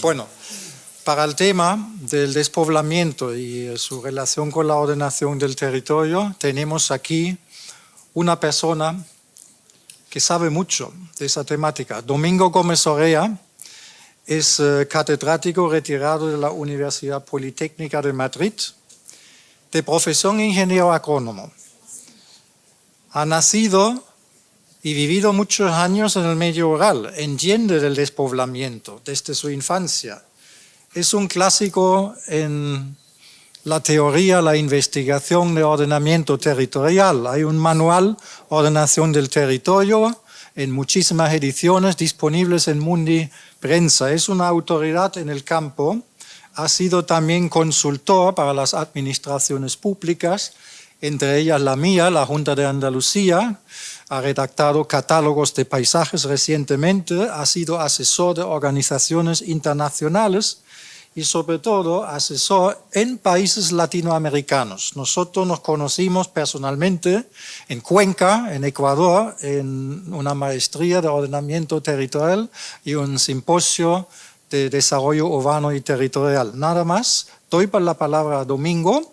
Bueno, para el tema del despoblamiento y su relación con la ordenación del territorio, tenemos aquí una persona que sabe mucho de esa temática. Domingo Gómez Orea es catedrático retirado de la Universidad Politécnica de Madrid, de profesión ingeniero agrónomo. Ha nacido y vivido muchos años en el medio rural, entiende del despoblamiento desde su infancia. Es un clásico en la teoría, la investigación de ordenamiento territorial. Hay un manual, Ordenación del Territorio, en muchísimas ediciones disponibles en Mundi Prensa. Es una autoridad en el campo, ha sido también consultor para las administraciones públicas, entre ellas la mía, la Junta de Andalucía, ha redactado catálogos de paisajes recientemente, ha sido asesor de organizaciones internacionales y sobre todo asesor en países latinoamericanos. Nosotros nos conocimos personalmente en Cuenca, en Ecuador, en una maestría de ordenamiento territorial y un simposio de desarrollo urbano y territorial. Nada más, doy la palabra a Domingo,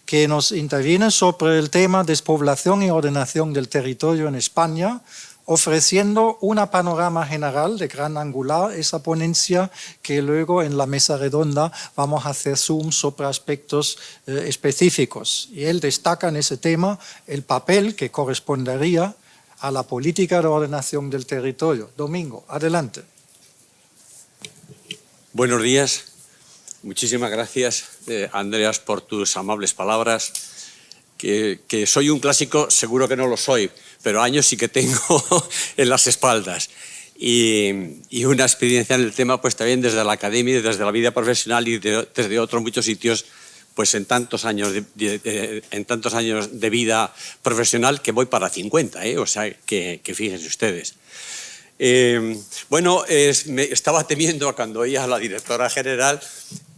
que nos interviene sobre el tema despoblación y ordenación del territorio en España, ofreciendo una panorama general de gran angular, esa ponencia que luego en la mesa redonda vamos a hacer zoom sobre aspectos específicos. Y él destaca en ese tema el papel que correspondería a la política de ordenación del territorio. Domingo, adelante. Buenos días. Muchísimas gracias, Andreas, por tus amables palabras. Que soy un clásico, seguro que no lo soy, pero años sí que tengo en las espaldas. Y una experiencia en el tema, pues también desde la academia, desde la vida profesional y desde otros muchos sitios, pues en tantos años de vida profesional, que voy para 50, o sea, que fíjense ustedes. Me estaba temiendo cuando oía a la directora general,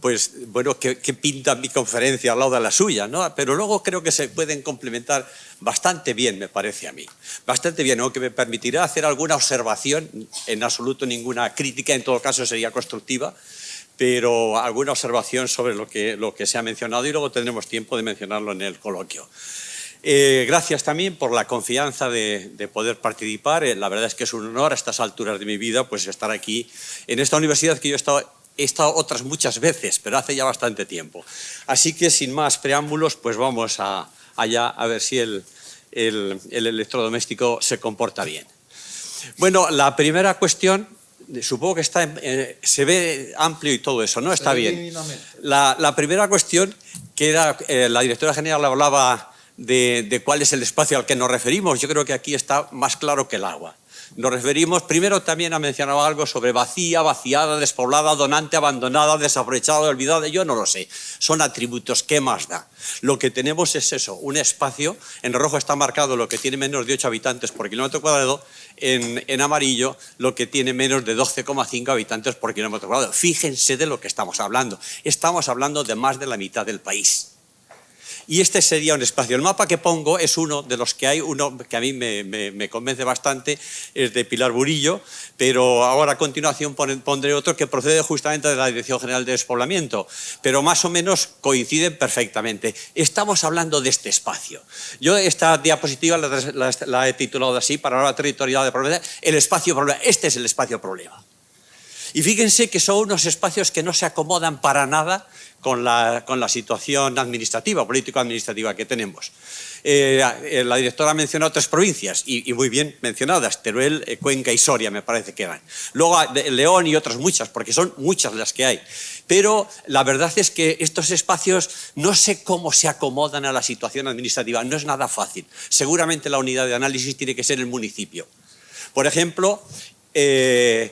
pues bueno, ¿qué pinta mi conferencia al lado de la suya, ¿no? Pero luego creo que se pueden complementar bastante bien, me parece a mí. Bastante bien, ¿no? Que me permitirá hacer alguna observación, en absoluto ninguna crítica, en todo caso sería constructiva, pero alguna observación sobre lo que se ha mencionado y luego tendremos tiempo de mencionarlo en el coloquio. Gracias también por la confianza de poder participar. La verdad es que es un honor a estas alturas de mi vida pues estar aquí en esta universidad que yo he estado otras muchas veces, pero hace ya bastante tiempo. Así que sin más preámbulos, pues vamos allá a ver si el electrodoméstico se comporta bien. Bueno, la primera cuestión, supongo que se ve amplio y todo eso, ¿no? Está bien. La primera cuestión, que era, la directora general hablaba de cuál es el espacio al que nos referimos. Yo creo que aquí está más claro que el agua. Nos referimos, primero también ha mencionado algo sobre vacía, vaciada, despoblada, donante, abandonada, desaprovechada, olvidada, yo no lo sé. Son atributos, ¿qué más da? Lo que tenemos es eso, un espacio, en rojo está marcado lo que tiene menos de 8 habitantes por kilómetro cuadrado, en amarillo lo que tiene menos de 12,5 habitantes por kilómetro cuadrado. Fíjense de lo que estamos hablando de más de la mitad del país. Y este sería un espacio. El mapa que pongo es uno de los que hay, uno que a mí me convence bastante, es de Pilar Burillo, pero ahora a continuación pondré otro que procede justamente de la Dirección General de Despoblamiento, pero más o menos coinciden perfectamente. Estamos hablando de este espacio. Yo esta diapositiva la he titulado así, Panorama Territorial de Problema, el espacio problema. Este es el espacio problema. Y fíjense que son unos espacios que no se acomodan para nada con la situación administrativa, político-administrativa que tenemos. La directora ha mencionado 3 provincias, y muy bien mencionadas, Teruel, Cuenca y Soria, me parece que eran. Luego León y otras muchas, porque son muchas las que hay. Pero la verdad es que estos espacios no sé cómo se acomodan a la situación administrativa, no es nada fácil. Seguramente la unidad de análisis tiene que ser el municipio. Por ejemplo, esa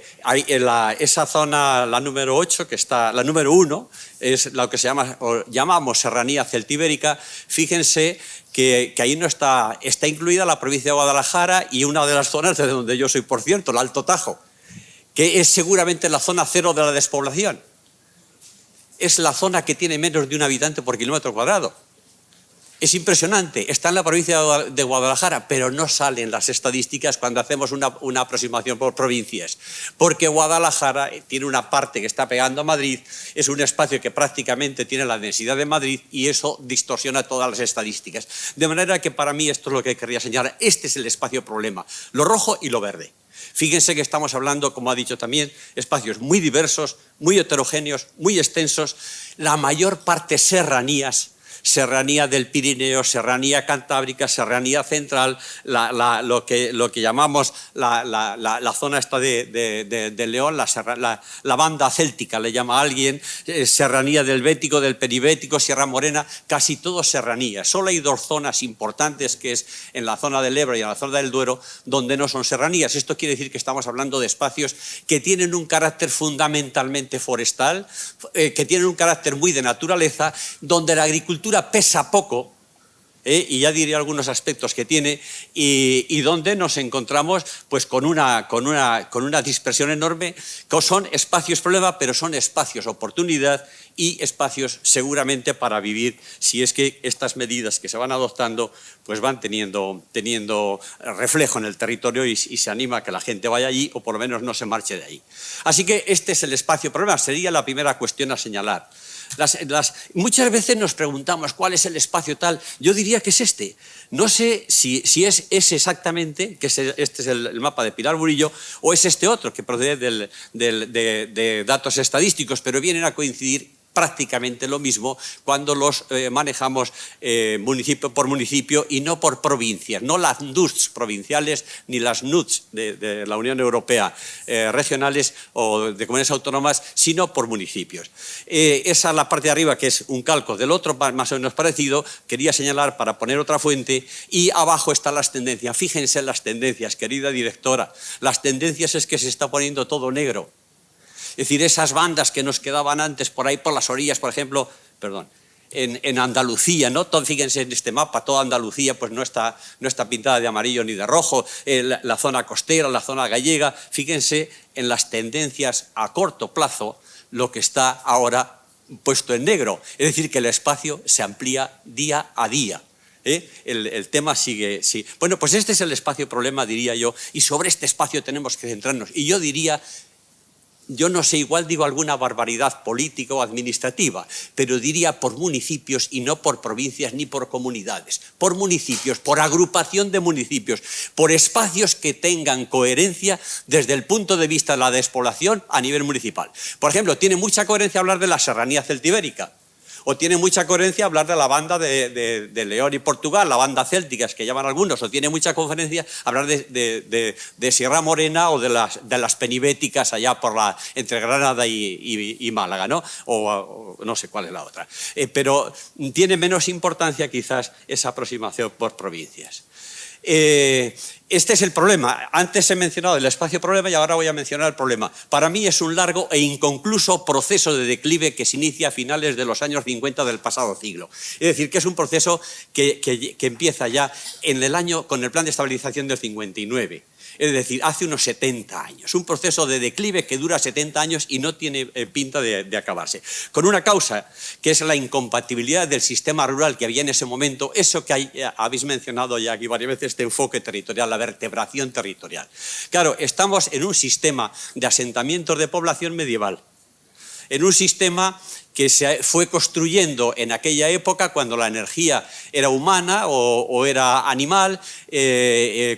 zona, la número 8, que está, la número 1, es lo que llamamos Serranía Celtibérica. Fíjense que ahí no está incluida la provincia de Guadalajara y una de las zonas de donde yo soy, por cierto, el Alto Tajo, que es seguramente la zona cero de la despoblación. Es la zona que tiene menos de 1 habitante por kilómetro cuadrado. Es impresionante, está en la provincia de Guadalajara, pero no salen las estadísticas cuando hacemos una aproximación por provincias, porque Guadalajara tiene una parte que está pegando a Madrid, es un espacio que prácticamente tiene la densidad de Madrid y eso distorsiona todas las estadísticas. De manera que para mí esto es lo que querría señalar, este es el espacio problema, lo rojo y lo verde. Fíjense que estamos hablando, como ha dicho también, espacios muy diversos, muy heterogéneos, muy extensos, la mayor parte serranías, serranía del Pirineo, serranía cantábrica, serranía central, lo que llamamos la zona esta de León, la banda céltica, le llama alguien, serranía del Bético, del Peribético, Sierra Morena, casi todo serranía. Solo hay dos zonas importantes, que es en la zona del Ebro y en la zona del Duero, donde no son serranías. Esto quiere decir que estamos hablando de espacios que tienen un carácter fundamentalmente forestal, que tienen un carácter muy de naturaleza, donde la agricultura pesa poco, y ya diré algunos aspectos que tiene, y donde nos encontramos pues, con una dispersión enorme, que son espacios problema, pero son espacios oportunidad y espacios seguramente para vivir, si es que estas medidas que se van adoptando pues van teniendo reflejo en el territorio y se anima a que la gente vaya allí o por lo menos no se marche de ahí. Así que este es el espacio problema, sería la primera cuestión a señalar. Muchas veces nos preguntamos cuál es el espacio tal, yo diría que es este. No sé si es ese exactamente, que este es el mapa de Pilar Burillo, o es este otro que procede de datos estadísticos, pero vienen a coincidir prácticamente lo mismo cuando los manejamos municipio por municipio y no por provincias, no las NUTS provinciales ni las NUTS de la Unión Europea regionales o de comunidades autónomas, sino por municipios. Esa es la parte de arriba, que es un calco del otro más o menos parecido, quería señalar para poner otra fuente, y abajo están las tendencias. Fíjense en las tendencias, querida directora, las tendencias es que se está poniendo todo negro. Es decir, esas bandas que nos quedaban antes por ahí por las orillas, por ejemplo, en Andalucía, ¿no? Fíjense en este mapa, toda Andalucía pues no está pintada de amarillo ni de rojo, la zona costera, la zona gallega, fíjense en las tendencias a corto plazo, lo que está ahora puesto en negro, es decir, que el espacio se amplía día a día. El tema sigue. Sí. Bueno, pues este es el espacio problema, diría yo, y sobre este espacio tenemos que centrarnos. Y yo diría, yo no sé, igual digo alguna barbaridad política o administrativa, pero diría por municipios y no por provincias ni por comunidades. Por municipios, por agrupación de municipios, por espacios que tengan coherencia desde el punto de vista de la despoblación a nivel municipal. Por ejemplo, tiene mucha coherencia hablar de la serranía celtibérica. O tiene mucha coherencia hablar de la banda de León y Portugal, la banda céltica, que llaman algunos, o tiene mucha coherencia hablar de Sierra Morena o de las penibéticas allá entre Granada y Málaga, ¿no? O no sé cuál es la otra. Pero tiene menos importancia quizás esa aproximación por provincias. Este es el problema. Antes he mencionado el espacio problema y ahora voy a mencionar el problema. Para mí es un largo e inconcluso proceso de declive que se inicia a finales de los años 50 del pasado siglo. Es decir, que es un proceso que empieza ya con el Plan de Estabilización del 59. Es decir, hace unos 70 años. Un proceso de declive que dura 70 años y no tiene pinta de acabarse. Con una causa que es la incompatibilidad del sistema rural que había en ese momento, eso que habéis mencionado ya aquí varias veces, este enfoque territorial, la vertebración territorial. Claro, estamos en un sistema de asentamientos de población medieval, en un sistema que se fue construyendo en aquella época cuando la energía era humana o era animal,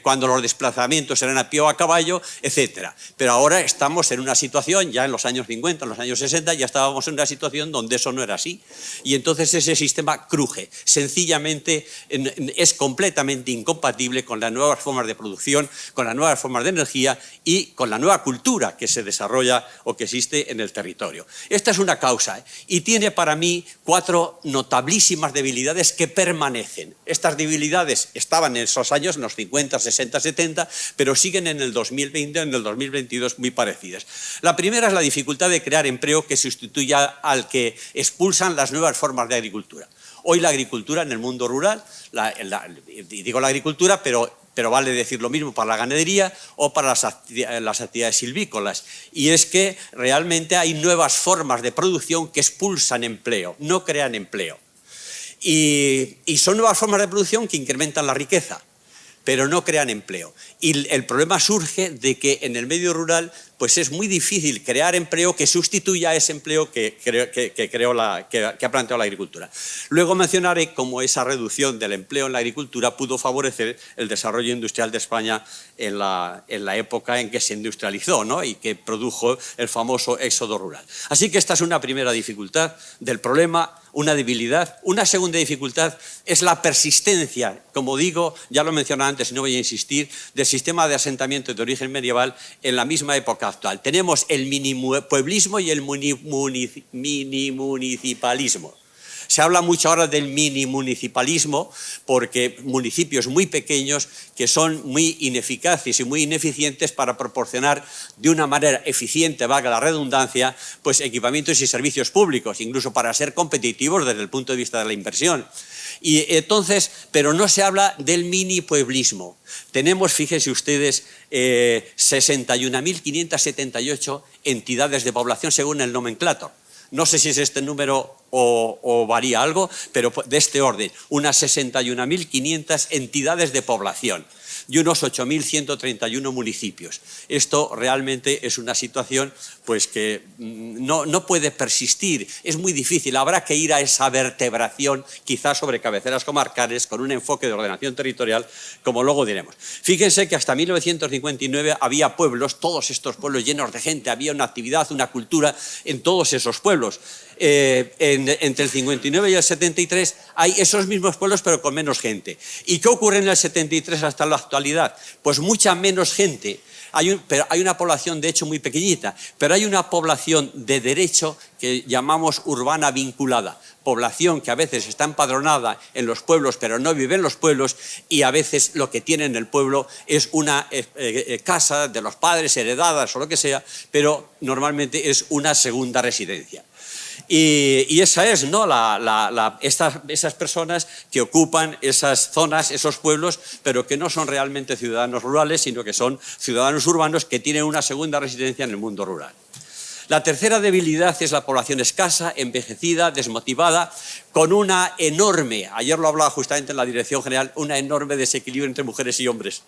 cuando los desplazamientos eran a pie o a caballo, etc. Pero ahora estamos en una situación, ya en los años 50, en los años 60, ya estábamos en una situación donde eso no era así. Y entonces ese sistema cruje. Sencillamente es completamente incompatible con las nuevas formas de producción, con las nuevas formas de energía y con la nueva cultura que se desarrolla o que existe en el territorio. Esta es una causa, y tiene para mí 4 notabilísimas debilidades que permanecen. Estas debilidades estaban en esos años, en los 50, 60, 70, pero siguen en el 2020, en el 2022 muy parecidas. La primera es la dificultad de crear empleo que sustituya al que expulsan las nuevas formas de agricultura. Hoy la agricultura en el mundo rural, digo la agricultura, pero vale decir lo mismo para la ganadería o para las actividades silvícolas. Y es que realmente hay nuevas formas de producción que expulsan empleo, no crean empleo. Y son nuevas formas de producción que incrementan la riqueza, pero no crean empleo. Y el problema surge de que en el medio rural pues es muy difícil crear empleo que sustituya a ese empleo que ha planteado la agricultura. Luego mencionaré cómo esa reducción del empleo en la agricultura pudo favorecer el desarrollo industrial de España en la época en que se industrializó, ¿no? Y que produjo el famoso éxodo rural. Así que esta es una primera dificultad del problema, una debilidad. Una segunda dificultad es la persistencia, como digo, ya lo mencioné antes y no voy a insistir, del sistema de asentamiento de origen medieval en la misma época actual. Tenemos el minipueblismo y el minimunicipalismo. Se habla mucho ahora del minimunicipalismo porque municipios muy pequeños que son muy ineficaces y muy ineficientes para proporcionar de una manera eficiente, valga la redundancia, pues equipamientos y servicios públicos, incluso para ser competitivos desde el punto de vista de la inversión. Y entonces, pero no se habla del minipueblismo. Tenemos, fíjense ustedes, 61.578 entidades de población según el nomenclator. No sé si es este número o varía algo, pero de este orden, unas 61.500 entidades de población y unos 8.131 municipios. Esto realmente es una situación pues, que no puede persistir, es muy difícil. Habrá que ir a esa vertebración, quizás sobre cabeceras comarcales, con un enfoque de ordenación territorial, como luego diremos. Fíjense que hasta 1959 había pueblos, todos estos pueblos llenos de gente, había una actividad, una cultura en todos esos pueblos. Entre el 59 y el 73 hay esos mismos pueblos pero con menos gente. ¿Y qué ocurre en el 73 hasta la actualidad? Pues mucha menos gente. Pero hay una población de hecho muy pequeñita, pero hay una población de derecho que llamamos urbana vinculada. Población que a veces está empadronada en los pueblos pero no vive en los pueblos y a veces lo que tiene en el pueblo es una casa de los padres heredadas o lo que sea, pero normalmente es una segunda residencia. Y esa es, ¿no? Esas personas que ocupan esas zonas, esos pueblos, pero que no son realmente ciudadanos rurales, sino que son ciudadanos urbanos que tienen una segunda residencia en el mundo rural. La tercera debilidad es la población escasa, envejecida, desmotivada, con una enorme, ayer lo hablaba justamente en la Dirección General, una enorme desequilibrio entre mujeres y hombres.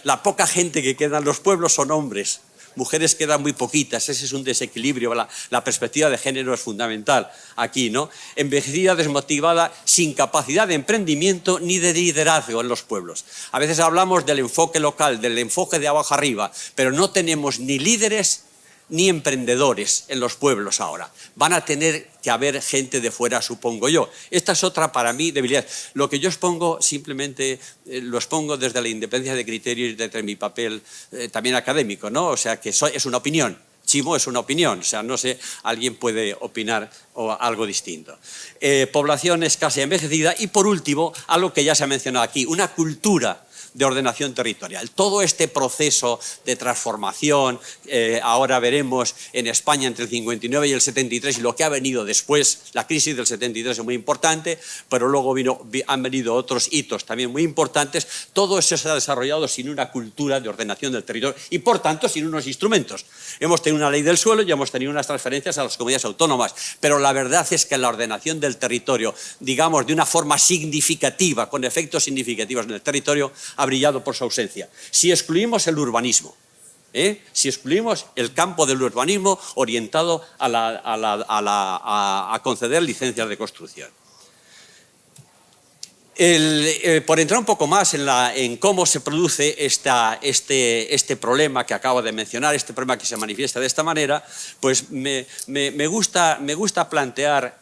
La poca gente que queda en los pueblos son hombres. Mujeres quedan muy poquitas, ese es un desequilibrio, la perspectiva de género es fundamental aquí, ¿no? Envejecida, desmotivada, sin capacidad de emprendimiento ni de liderazgo en los pueblos. A veces hablamos del enfoque local, del enfoque de abajo arriba, pero no tenemos ni líderes ni emprendedores en los pueblos ahora. Van a tener que haber gente de fuera, supongo yo. Esta es otra para mí debilidad. Lo que yo expongo simplemente lo expongo desde la independencia de criterio y desde mi papel también académico, ¿no? O sea que es una opinión. Chimo es una opinión, o sea, no sé, alguien puede opinar o algo distinto. Población escasa y envejecida y por último, algo que ya se ha mencionado aquí, una cultura de ordenación territorial. Todo este proceso de transformación, ahora veremos en España entre el 59 y el 73 y lo que ha venido después, la crisis del 73 es muy importante, pero luego han venido otros hitos también muy importantes. Todo eso se ha desarrollado sin una cultura de ordenación del territorio y por tanto sin unos instrumentos. Hemos tenido una ley del suelo y hemos tenido unas transferencias a las comunidades autónomas, pero la verdad es que la ordenación del territorio, digamos, de una forma significativa, con efectos significativos en el territorio, ha brillado por su ausencia. Si excluimos el urbanismo, si excluimos el campo del urbanismo orientado a conceder licencias de construcción. Por entrar un poco más en cómo se produce este problema que acabo de mencionar, este problema que se manifiesta de esta manera, pues me gusta plantear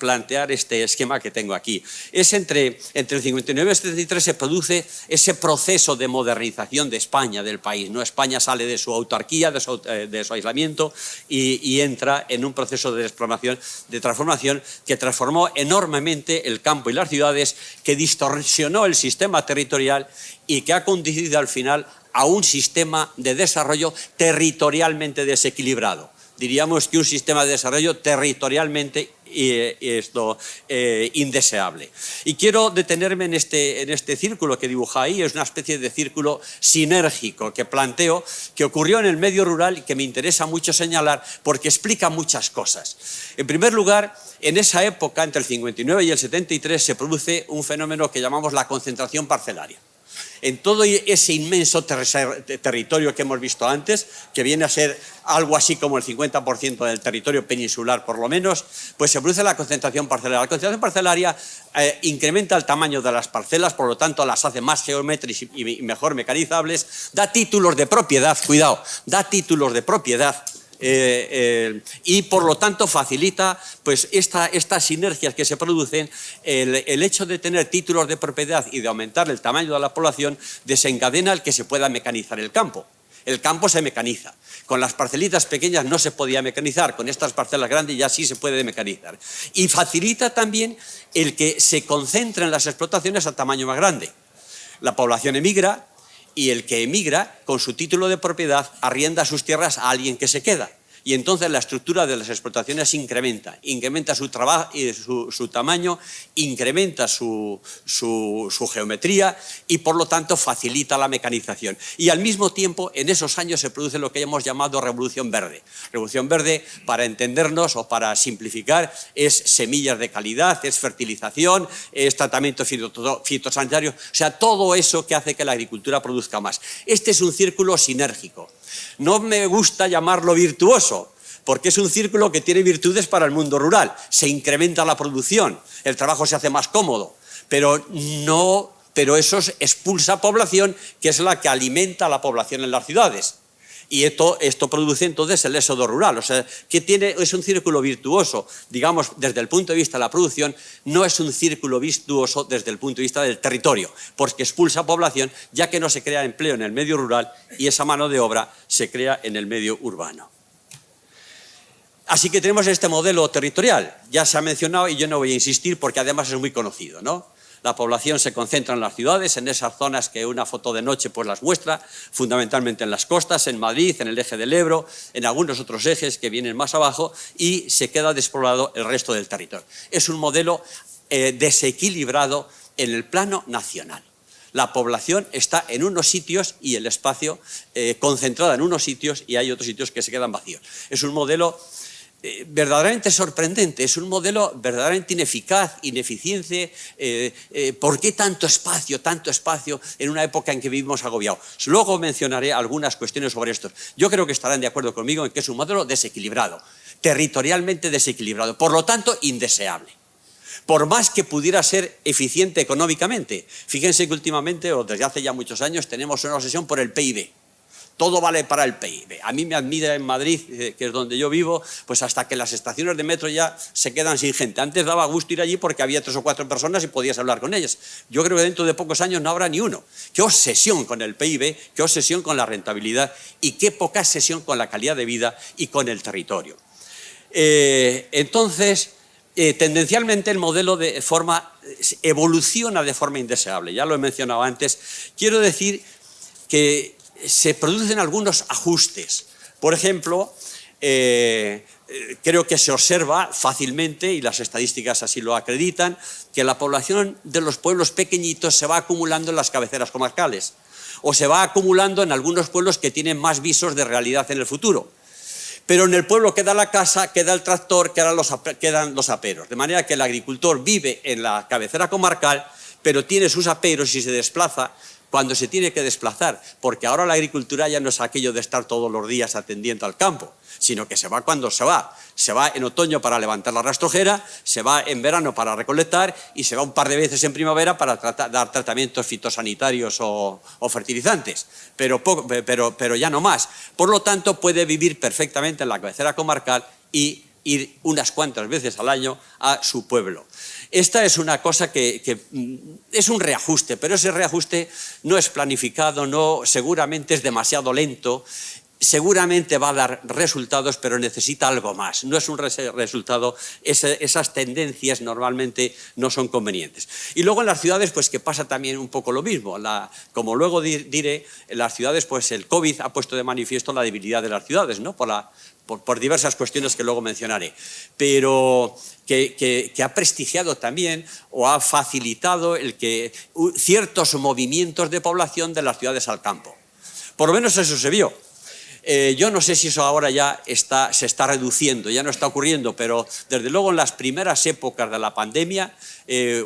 este esquema que tengo aquí. Es entre el 59 y el 73 se produce ese proceso de modernización de España, del país, ¿no? España sale de su autarquía, de su aislamiento y entra en un proceso de transformación que transformó enormemente el campo y las ciudades, que distorsionó el sistema territorial y que ha conducido al final a un sistema de desarrollo territorialmente desequilibrado. Diríamos que un sistema de desarrollo territorialmente indeseable. Y quiero detenerme en este círculo que dibuja ahí, es una especie de círculo sinérgico que planteo, que ocurrió en el medio rural y que me interesa mucho señalar porque explica muchas cosas. En primer lugar, en esa época, entre el 59 y el 73, se produce un fenómeno que llamamos la concentración parcelaria. En todo ese inmenso territorio que hemos visto antes, que viene a ser algo así como el 50% del territorio peninsular por lo menos, pues se produce la concentración parcelaria. La concentración parcelaria incrementa el tamaño de las parcelas, por lo tanto las hace más geométricas y mejor mecanizables, da títulos de propiedad, cuidado, da títulos de propiedad, y por lo tanto facilita pues estas sinergias que se producen. El hecho de tener títulos de propiedad y de aumentar el tamaño de la población desencadena el que se pueda mecanizar el campo. El campo se mecaniza. Con las parcelitas pequeñas no se podía mecanizar, con estas parcelas grandes ya sí se puede mecanizar. Y facilita también el que se concentren las explotaciones a tamaño más grande. La población emigra, y el que emigra, con su título de propiedad, arrienda sus tierras a alguien que se queda. Y entonces la estructura de las explotaciones incrementa su trabajo, su tamaño, incrementa su geometría y por lo tanto facilita la mecanización. Y al mismo tiempo, en esos años se produce lo que hemos llamado Revolución Verde. Revolución Verde, para entendernos o para simplificar, es semillas de calidad, es fertilización, es tratamiento fitosanitario, o sea, todo eso que hace que la agricultura produzca más. Este es un círculo sinérgico. No me gusta llamarlo virtuoso, porque es un círculo que tiene virtudes para el mundo rural. Se incrementa la producción, el trabajo se hace más cómodo, pero eso expulsa población, que es la que alimenta a la población en las ciudades. Y esto produce entonces el éxodo rural. O sea, es un círculo virtuoso, digamos, desde el punto de vista de la producción, no es un círculo virtuoso desde el punto de vista del territorio, porque expulsa población, ya que no se crea empleo en el medio rural y esa mano de obra se crea en el medio urbano. Así que tenemos este modelo territorial, ya se ha mencionado y yo no voy a insistir porque además es muy conocido, ¿no? La población se concentra en las ciudades, en esas zonas que una foto de noche pues las muestra, fundamentalmente en las costas, en Madrid, en el eje del Ebro, en algunos otros ejes que vienen más abajo, y se queda despoblado el resto del territorio. Es un modelo desequilibrado en el plano nacional. La población está en unos sitios y el espacio concentrada en unos sitios, y hay otros sitios que se quedan vacíos. Es un modelo verdaderamente sorprendente, es un modelo verdaderamente ineficaz, ineficiente. ¿Por qué tanto espacio en una época en que vivimos agobiados? Luego mencionaré algunas cuestiones sobre esto. Yo creo que estarán de acuerdo conmigo en que es un modelo desequilibrado, territorialmente desequilibrado, por lo tanto indeseable. Por más que pudiera ser eficiente económicamente. Fíjense que últimamente, o desde hace ya muchos años, tenemos una obsesión por el PIB. Todo vale para el PIB. A mí me admira en Madrid, que es donde yo vivo, pues hasta que las estaciones de metro ya se quedan sin gente. Antes daba gusto ir allí porque había 3 o 4 personas y podías hablar con ellas. Yo creo que dentro de pocos años no habrá ni uno. Qué obsesión con el PIB, qué obsesión con la rentabilidad y qué poca obsesión con la calidad de vida y con el territorio. Entonces, tendencialmente el modelo evoluciona de forma indeseable. Ya lo he mencionado antes. Quiero decir que se producen algunos ajustes. Por ejemplo, creo que se observa fácilmente, y las estadísticas así lo acreditan, que la población de los pueblos pequeñitos se va acumulando en las cabeceras comarcales o se va acumulando en algunos pueblos que tienen más visos de realidad en el futuro. Pero en el pueblo queda la casa, queda el tractor, quedan los aperos. De manera que el agricultor vive en la cabecera comarcal, pero tiene sus aperos y se desplaza cuando se tiene que desplazar, porque ahora la agricultura ya no es aquello de estar todos los días atendiendo al campo, sino que se va cuando se va. Se va en otoño para levantar la rastrojera, se va en verano para recolectar y se va un par de veces en primavera para dar tratamientos fitosanitarios o fertilizantes, pero ya no más. Por lo tanto, puede vivir perfectamente en la cabecera comarcal y ir unas cuantas veces al año a su pueblo. Esta es una cosa que es un reajuste, pero ese reajuste no es planificado, seguramente es demasiado lento, seguramente va a dar resultados, pero necesita algo más. No es un resultado, esas tendencias normalmente no son convenientes. Y luego en las ciudades, pues que pasa también un poco lo mismo. Como luego diré, en las ciudades, pues el COVID ha puesto de manifiesto la debilidad de las ciudades, ¿no? Por diversas cuestiones que luego mencionaré, pero que ha prestigiado también o ha facilitado el que ciertos movimientos de población de las ciudades al campo. Por lo menos eso se vio. Yo no sé si eso ahora ya se está reduciendo, ya no está ocurriendo, pero desde luego en las primeras épocas de la pandemia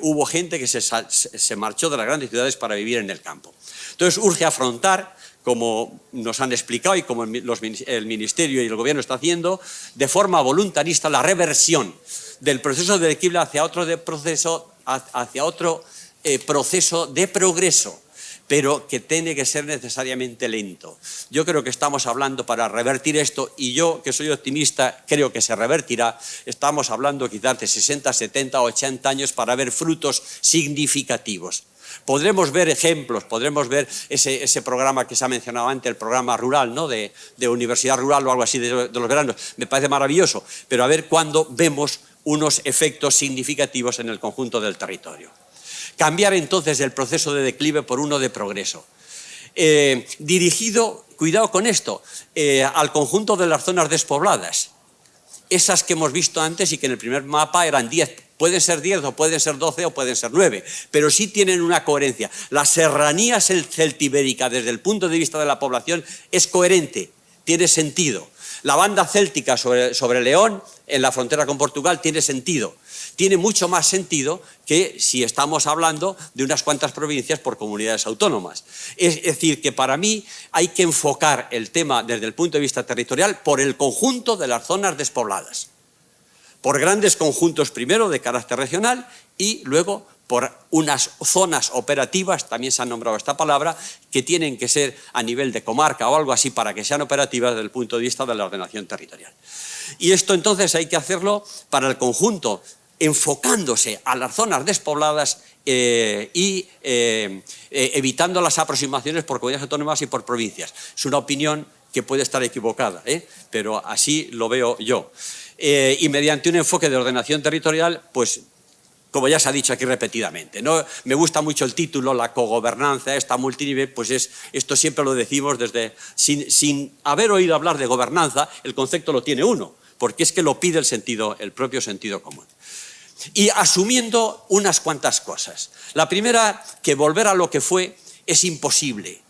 hubo gente que se marchó de las grandes ciudades para vivir en el campo. Entonces urge afrontar, como nos han explicado y como el Ministerio y el Gobierno está haciendo, de forma voluntarista la reversión del proceso de declive hacia otro proceso de progreso, pero que tiene que ser necesariamente lento. Yo creo que estamos hablando para revertir esto, y yo, que soy optimista, creo que se revertirá. Estamos hablando quizás de 60, 70, 80 años para ver frutos significativos. Podremos ver ejemplos, podremos ver ese programa que se ha mencionado antes, el programa rural, ¿no? de universidad rural o algo así de los veranos. Me parece maravilloso, pero a ver cuándo vemos unos efectos significativos en el conjunto del territorio. Cambiar entonces el proceso de declive por uno de progreso. Dirigido, cuidado con esto, al conjunto de las zonas despobladas. Esas que hemos visto antes y que en el primer mapa eran 10. Pueden ser 10 o pueden ser 12 o pueden ser 9, pero sí tienen una coherencia. La serranía celtibérica desde el punto de vista de la población es coherente, tiene sentido. La banda céltica sobre León, en la frontera con Portugal, tiene sentido. Tiene mucho más sentido que si estamos hablando de unas cuantas provincias por comunidades autónomas. Es decir, que para mí hay que enfocar el tema desde el punto de vista territorial por el conjunto de las zonas despobladas. Por grandes conjuntos primero de carácter regional y luego por unas zonas operativas, también se ha nombrado esta palabra, que tienen que ser a nivel de comarca o algo así para que sean operativas desde el punto de vista de la ordenación territorial. Y esto entonces hay que hacerlo para el conjunto, enfocándose a las zonas despobladas y evitando las aproximaciones por comunidades autónomas y por provincias. Es una opinión que puede estar equivocada, pero así lo veo yo. Y mediante un enfoque de ordenación territorial, pues, como ya se ha dicho aquí repetidamente, ¿no? Me gusta mucho el título, la cogobernanza, esta multinivel, pues esto siempre lo decimos sin haber oído hablar de gobernanza, el concepto lo tiene uno, porque es que lo pide el propio sentido común. Y asumiendo unas cuantas cosas. La primera, que volver a lo que fue es imposible.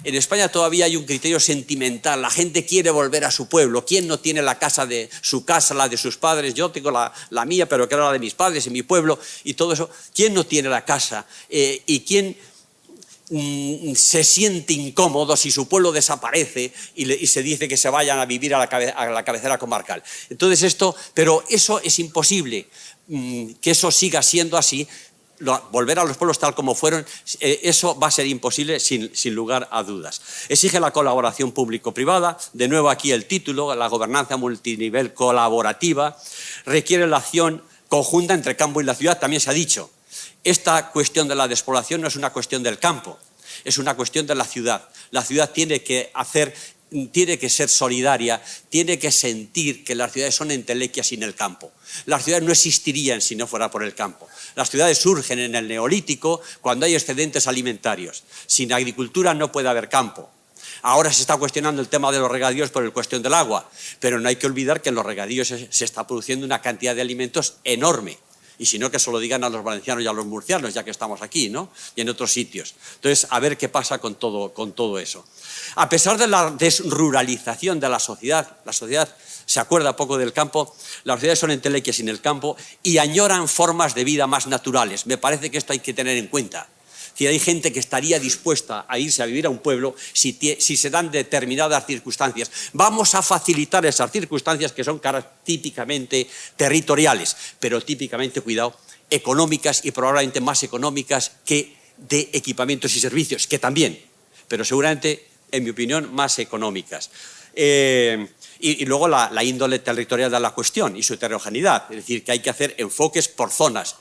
En España todavía hay un criterio sentimental, la gente quiere volver a su pueblo. ¿Quién no tiene la casa de su casa, la de sus padres? Yo tengo la mía, pero que era la de mis padres, en mi pueblo, y todo eso. ¿Quién no tiene la casa? ¿Y quién se siente incómodo si su pueblo desaparece y se dice que se vayan a vivir a la cabecera comarcal? Entonces pero eso es imposible, que eso siga siendo así. Volver a los pueblos tal como fueron, eso va a ser imposible sin lugar a dudas. Exige la colaboración público-privada, de nuevo aquí el título, la gobernanza multinivel colaborativa, requiere la acción conjunta entre campo y la ciudad, también se ha dicho. Esta cuestión de la despoblación no es una cuestión del campo, es una cuestión de la ciudad. La ciudad tiene que ser solidaria, tiene que sentir que las ciudades son entelequias sin el campo. Las ciudades no existirían si no fuera por el campo. Las ciudades surgen en el Neolítico cuando hay excedentes alimentarios. Sin agricultura no puede haber campo. Ahora se está cuestionando el tema de los regadíos por la cuestión del agua, pero no hay que olvidar que en los regadíos se está produciendo una cantidad de alimentos enorme. Y si no, que se lo digan a los valencianos y a los murcianos, ya que estamos aquí, ¿no? Y en otros sitios. Entonces, a ver qué pasa con todo eso. A pesar de la desruralización de la sociedad se acuerda poco del campo, las ciudades son entelequias sin el campo y añoran formas de vida más naturales. Me parece que esto hay que tener en cuenta. Si hay gente que estaría dispuesta a irse a vivir a un pueblo si se dan determinadas circunstancias. Vamos a facilitar esas circunstancias que son típicamente territoriales, pero típicamente, cuidado, económicas y probablemente más económicas que de equipamientos y servicios, que también, pero seguramente, en mi opinión, más económicas. Y luego la índole territorial de la cuestión y su heterogeneidad, es decir, que hay que hacer enfoques por zonas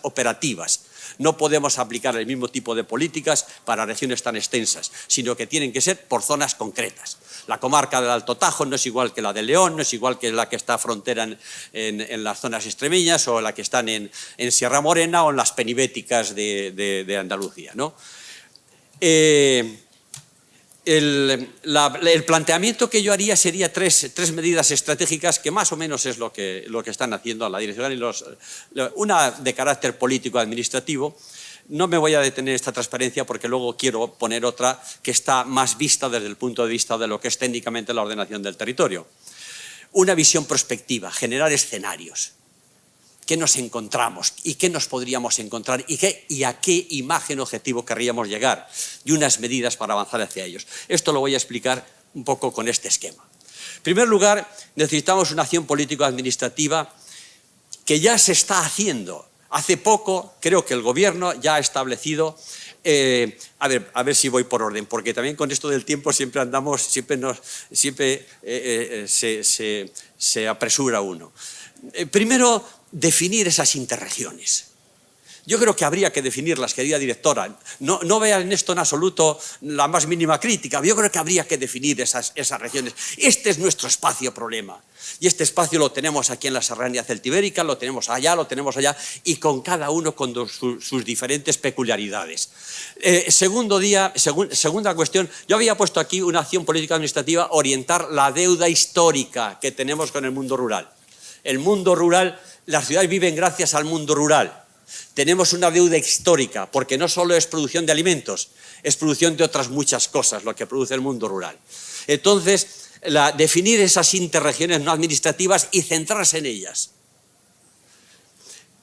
operativas. No podemos aplicar el mismo tipo de políticas para regiones tan extensas, sino que tienen que ser por zonas concretas. La comarca del Alto Tajo no es igual que la de León, no es igual que la que está frontera en las zonas extremeñas o la que están en Sierra Morena o en las penibéticas de Andalucía, ¿no? El planteamiento que yo haría sería tres medidas estratégicas que más o menos es lo que están haciendo la dirección y una de carácter político-administrativo, No me voy a detener en esta transparencia porque luego quiero poner otra que está más vista desde el punto de vista de lo que es técnicamente la ordenación del territorio. Una visión prospectiva, generar escenarios. ¿Qué nos encontramos? ¿Y qué nos podríamos encontrar? ¿Y a qué imagen objetivo querríamos llegar? Y unas medidas para avanzar hacia ellos. Esto lo voy a explicar un poco con este esquema. En primer lugar, necesitamos una acción político-administrativa que ya se está haciendo. Hace poco, creo que el Gobierno ya ha establecido, a ver si voy por orden, porque también con esto del tiempo siempre andamos, siempre se apresura uno. Primero, definir esas interregiones. Yo creo que habría que definirlas, querida directora. No vean en esto en absoluto la más mínima crítica. Yo creo que habría que definir esas regiones. Este es nuestro espacio problema. Y este espacio lo tenemos aquí en la Serranía Celtibérica, lo tenemos allá, y con cada uno con sus diferentes peculiaridades. Segunda cuestión, yo había puesto aquí una acción política administrativa, orientar la deuda histórica que tenemos con el mundo rural. El mundo rural, las ciudades viven gracias al mundo rural. Tenemos una deuda histórica, porque no solo es producción de alimentos, es producción de otras muchas cosas, lo que produce el mundo rural. Entonces, definir esas interregiones no administrativas y centrarse en ellas.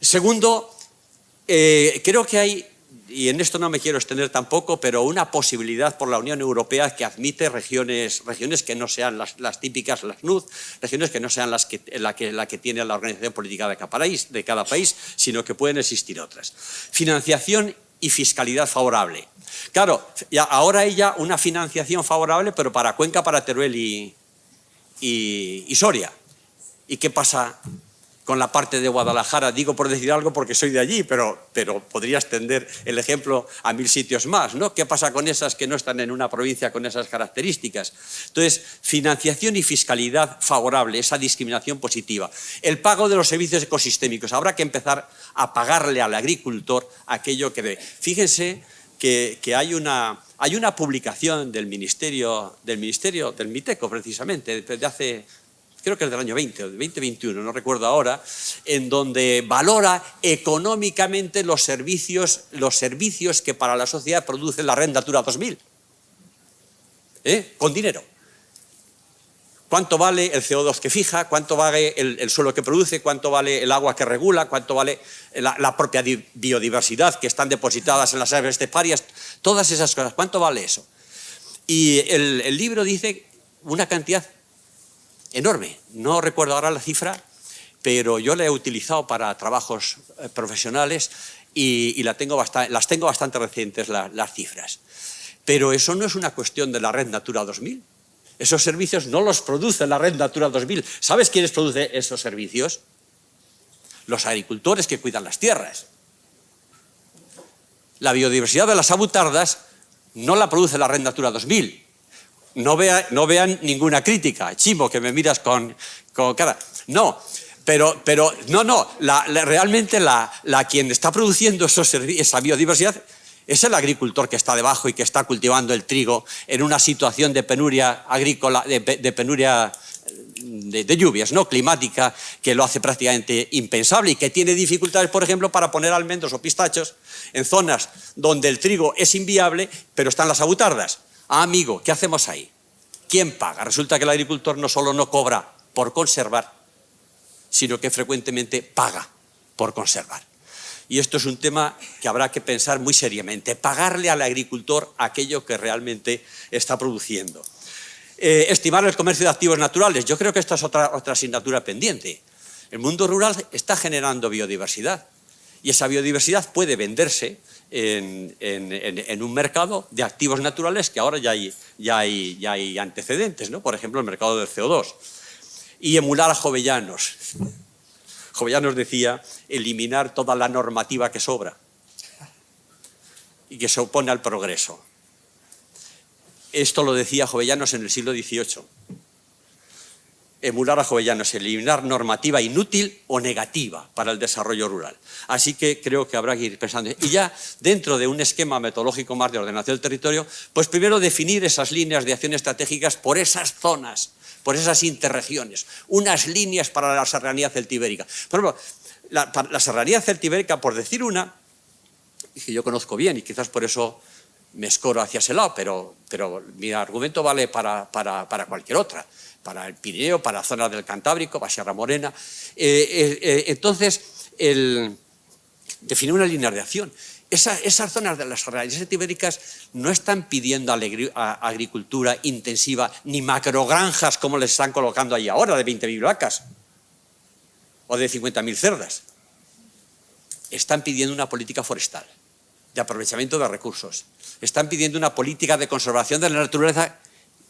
Segundo, creo que hay, y en esto no me quiero extender tampoco, pero una posibilidad por la Unión Europea que admite regiones que no sean las típicas, las NUC, regiones que no sean la que tiene la organización política de cada país, sino que pueden existir otras. Financiación y fiscalidad favorable. Claro, ahora hay ya una financiación favorable, pero para Cuenca, para Teruel y Soria. ¿Y qué pasa con la parte de Guadalajara? Digo por decir algo porque soy de allí, pero podría extender el ejemplo a 1000 sitios más, ¿no? ¿Qué pasa con esas que no están en una provincia con esas características? Entonces, financiación y fiscalidad favorable, esa discriminación positiva. El pago de los servicios ecosistémicos. Habrá que empezar a pagarle al agricultor aquello que debe. Fíjense que hay una publicación del MITECO, precisamente, de hace, creo que es del año 2021, no recuerdo ahora, en donde valora económicamente los servicios que para la sociedad produce la Red Natura 2000, con dinero. ¿Cuánto vale el CO2 que fija? ¿Cuánto vale el suelo que produce? ¿Cuánto vale el agua que regula? ¿Cuánto vale la propia biodiversidad que están depositadas en las aves esteparias? Todas esas cosas. ¿Cuánto vale eso? Y el libro dice una cantidad enorme. No recuerdo ahora la cifra, pero yo la he utilizado para trabajos profesionales y las tengo bastante recientes las cifras. Pero eso no es una cuestión de la Red Natura 2000. Esos servicios no los produce la Red Natura 2000. ¿Sabes quiénes producen esos servicios? Los agricultores que cuidan las tierras. La biodiversidad de las avutardas no la produce la Red Natura 2000. No vean ninguna crítica. Chimo, que me miras con cara. No, pero no. Realmente quien está produciendo esa biodiversidad es el agricultor que está debajo y que está cultivando el trigo en una situación de penuria agrícola, de penuria de lluvias, ¿no? Climática, que lo hace prácticamente impensable y que tiene dificultades, por ejemplo, para poner almendros o pistachos en zonas donde el trigo es inviable, pero están las avutardas. Ah, amigo, ¿qué hacemos ahí? ¿Quién paga? Resulta que el agricultor no solo no cobra por conservar, sino que frecuentemente paga por conservar. Y esto es un tema que habrá que pensar muy seriamente, pagarle al agricultor aquello que realmente está produciendo. Estimar el comercio de activos naturales. Yo creo que esta es otra asignatura pendiente. El mundo rural está generando biodiversidad y esa biodiversidad puede venderse en un mercado de activos naturales que ahora ya hay antecedentes, ¿no? Por ejemplo, el mercado del CO2. Y emular a Jovellanos. Jovellanos decía eliminar toda la normativa que sobra y que se opone al progreso. Esto lo decía Jovellanos en el siglo XVIII. Emular a Jovellanos, eliminar normativa inútil o negativa para el desarrollo rural. Así que creo que habrá que ir pensando. Y ya dentro de un esquema metodológico más de ordenación del territorio, pues primero definir esas líneas de acción estratégicas por esas zonas, por esas interregiones, unas líneas para la serranía celtibérica. Por ejemplo, la serranía celtibérica, por decir una, y que yo conozco bien, y quizás por eso me escoro hacia ese lado, pero mi argumento vale para cualquier otra, para el Pirineo, para zonas del Cantábrico, para Sierra Morena. Entonces, definir una línea de acción. Esas zonas de las organizaciones ibéricas no están pidiendo agricultura intensiva ni macrogranjas como les están colocando ahí ahora de 20.000 vacas o de 50.000 cerdas. Están pidiendo una política forestal, de aprovechamiento de recursos. Están pidiendo una política de conservación de la naturaleza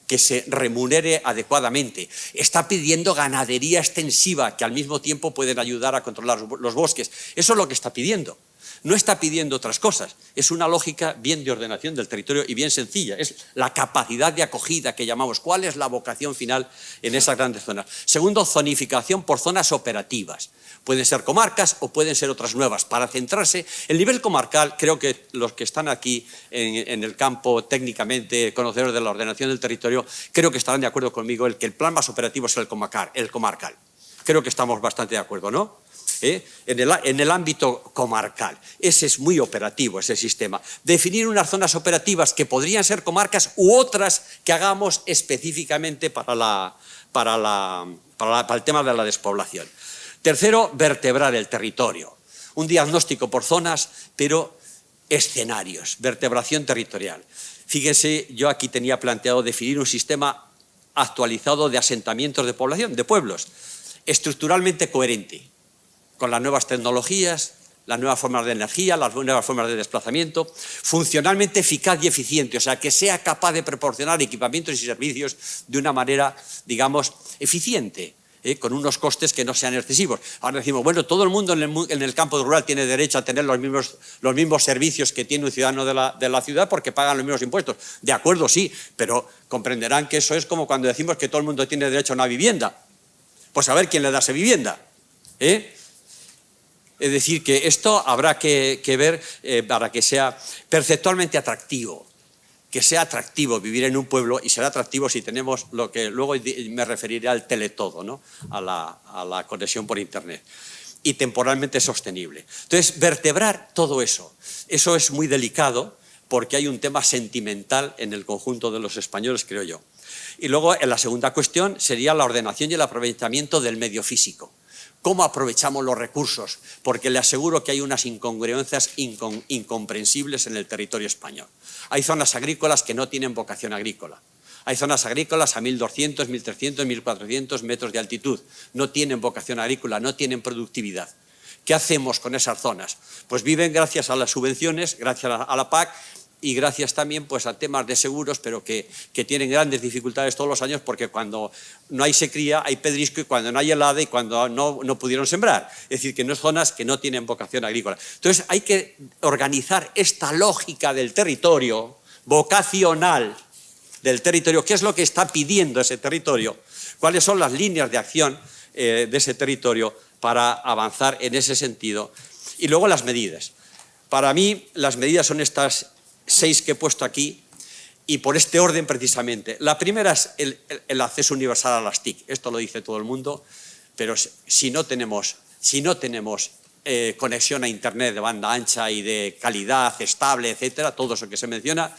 que se remunere adecuadamente. Está pidiendo ganadería extensiva, que al mismo tiempo pueden ayudar a controlar los bosques. Eso es lo que está pidiendo. No está pidiendo otras cosas. Es una lógica bien de ordenación del territorio y bien sencilla. Es la capacidad de acogida que llamamos. ¿Cuál es la vocación final en esas grandes zonas? Segundo, zonificación por zonas operativas. Pueden ser comarcas o pueden ser otras nuevas. Para centrarse, el nivel comarcal, creo que los que están aquí en el campo técnicamente conocedores de la ordenación del territorio, creo que estarán de acuerdo conmigo en que el plan más operativo es el comarcal. Creo que estamos bastante de acuerdo, ¿no? En el ámbito comarcal. Ese es muy operativo, ese sistema. Definir unas zonas operativas que podrían ser comarcas u otras que hagamos específicamente para el tema de la despoblación. Tercero, vertebrar el territorio. Un diagnóstico por zonas, pero escenarios, vertebración territorial. Fíjense, yo aquí tenía planteado definir un sistema actualizado de asentamientos de población, de pueblos, estructuralmente coherente, con las nuevas tecnologías, las nuevas formas de energía, las nuevas formas de desplazamiento, funcionalmente eficaz y eficiente, o sea, que sea capaz de proporcionar equipamientos y servicios de una manera, digamos, eficiente, con unos costes que no sean excesivos. Ahora decimos, bueno, todo el mundo en el campo rural tiene derecho a tener los mismos servicios que tiene un ciudadano de la ciudad porque pagan los mismos impuestos. De acuerdo, sí, pero comprenderán que eso es como cuando decimos que todo el mundo tiene derecho a una vivienda. Pues a ver quién le da esa vivienda, Es decir, que esto habrá que ver para que sea perceptualmente atractivo, que sea atractivo vivir en un pueblo, y será atractivo si tenemos lo que luego me referiré al teletodo, ¿no? a la conexión por Internet, y temporalmente sostenible. Entonces, vertebrar todo eso es muy delicado porque hay un tema sentimental en el conjunto de los españoles, creo yo. Y luego, en la segunda cuestión, sería la ordenación y el aprovechamiento del medio físico. ¿Cómo aprovechamos los recursos? Porque le aseguro que hay unas incongruencias incomprensibles en el territorio español. Hay zonas agrícolas que no tienen vocación agrícola. Hay zonas agrícolas a 1.200, 1.300, 1.400 metros de altitud. No tienen vocación agrícola, no tienen productividad. ¿Qué hacemos con esas zonas? Pues viven gracias a las subvenciones, gracias a la PAC, y gracias también pues, a temas de seguros, pero que tienen grandes dificultades todos los años porque cuando no hay secría hay pedrisco y cuando no hay helada y cuando no pudieron sembrar. Es decir, que no son zonas que no tienen vocación agrícola. Entonces hay que organizar esta lógica del territorio, vocacional del territorio, qué es lo que está pidiendo ese territorio, cuáles son las líneas de acción de ese territorio para avanzar en ese sentido. Y luego las medidas. Para mí las medidas son estas 6 que he puesto aquí y por este orden precisamente. La primera es el acceso universal a las TIC. Esto lo dice todo el mundo, pero si no tenemos conexión a Internet de banda ancha y de calidad estable, etcétera, todo eso que se menciona,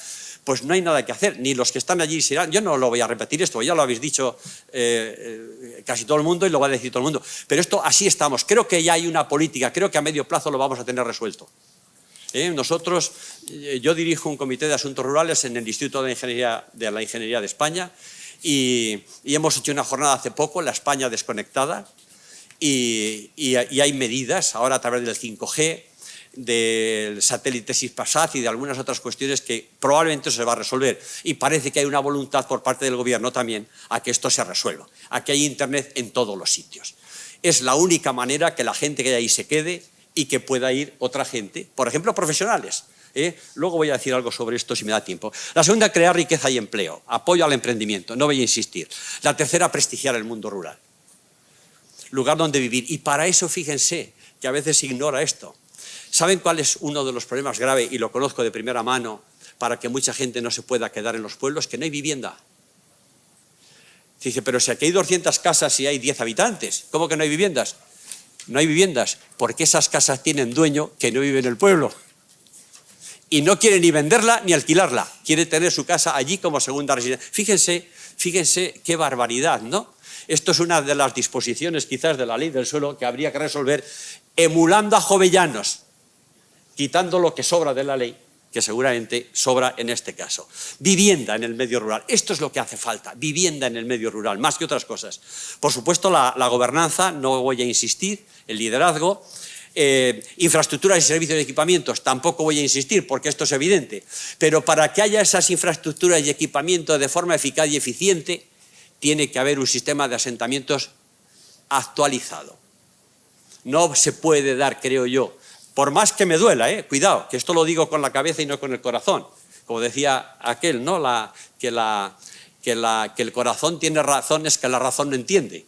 pues no hay nada que hacer. Ni los que están allí serán. Yo no lo voy a repetir esto, ya lo habéis dicho casi todo el mundo y lo va a decir todo el mundo. Pero esto así estamos. Creo que ya hay una política, creo que a medio plazo lo vamos a tener resuelto. Nosotros, yo dirijo un comité de asuntos rurales en el Instituto de la Ingeniería de España y hemos hecho una jornada hace poco, la España desconectada, y hay medidas ahora a través del 5G, del satélite Hispasat y de algunas otras cuestiones que probablemente se va a resolver. Y parece que hay una voluntad por parte del gobierno también a que esto se resuelva, a que haya Internet en todos los sitios. Es la única manera que la gente que hay ahí se quede y que pueda ir otra gente, por ejemplo, profesionales. Luego voy a decir algo sobre esto si me da tiempo. La segunda, crear riqueza y empleo, apoyo al emprendimiento, no voy a insistir. La tercera, prestigiar el mundo rural, lugar donde vivir. Y para eso, fíjense, que a veces se ignora esto. ¿Saben cuál es uno de los problemas graves, y lo conozco de primera mano, para que mucha gente no se pueda quedar en los pueblos? Que no hay vivienda. Se dice, pero si aquí hay 200 casas y hay 10 habitantes, ¿cómo que no hay viviendas? No hay viviendas porque esas casas tienen dueño que no vive en el pueblo. y no quiere ni venderla ni alquilarla, quiere tener su casa allí como segunda residencia. Fíjense qué barbaridad, ¿no? Esto es una de las disposiciones quizás de la ley del suelo que habría que resolver emulando a Jovellanos, quitando lo que sobra de la ley, que seguramente sobra en este caso. Vivienda en el medio rural. Esto es lo que hace falta, vivienda en el medio rural, más que otras cosas. Por supuesto, la gobernanza, no voy a insistir, el liderazgo, infraestructuras y servicios y equipamientos, tampoco voy a insistir porque esto es evidente, pero para que haya esas infraestructuras y equipamientos de forma eficaz y eficiente, tiene que haber un sistema de asentamientos actualizado. No se puede dar, creo yo, por más que me duela, cuidado, que esto lo digo con la cabeza y no con el corazón. Como decía aquel, ¿no? Que el corazón tiene razones que la razón no entiende.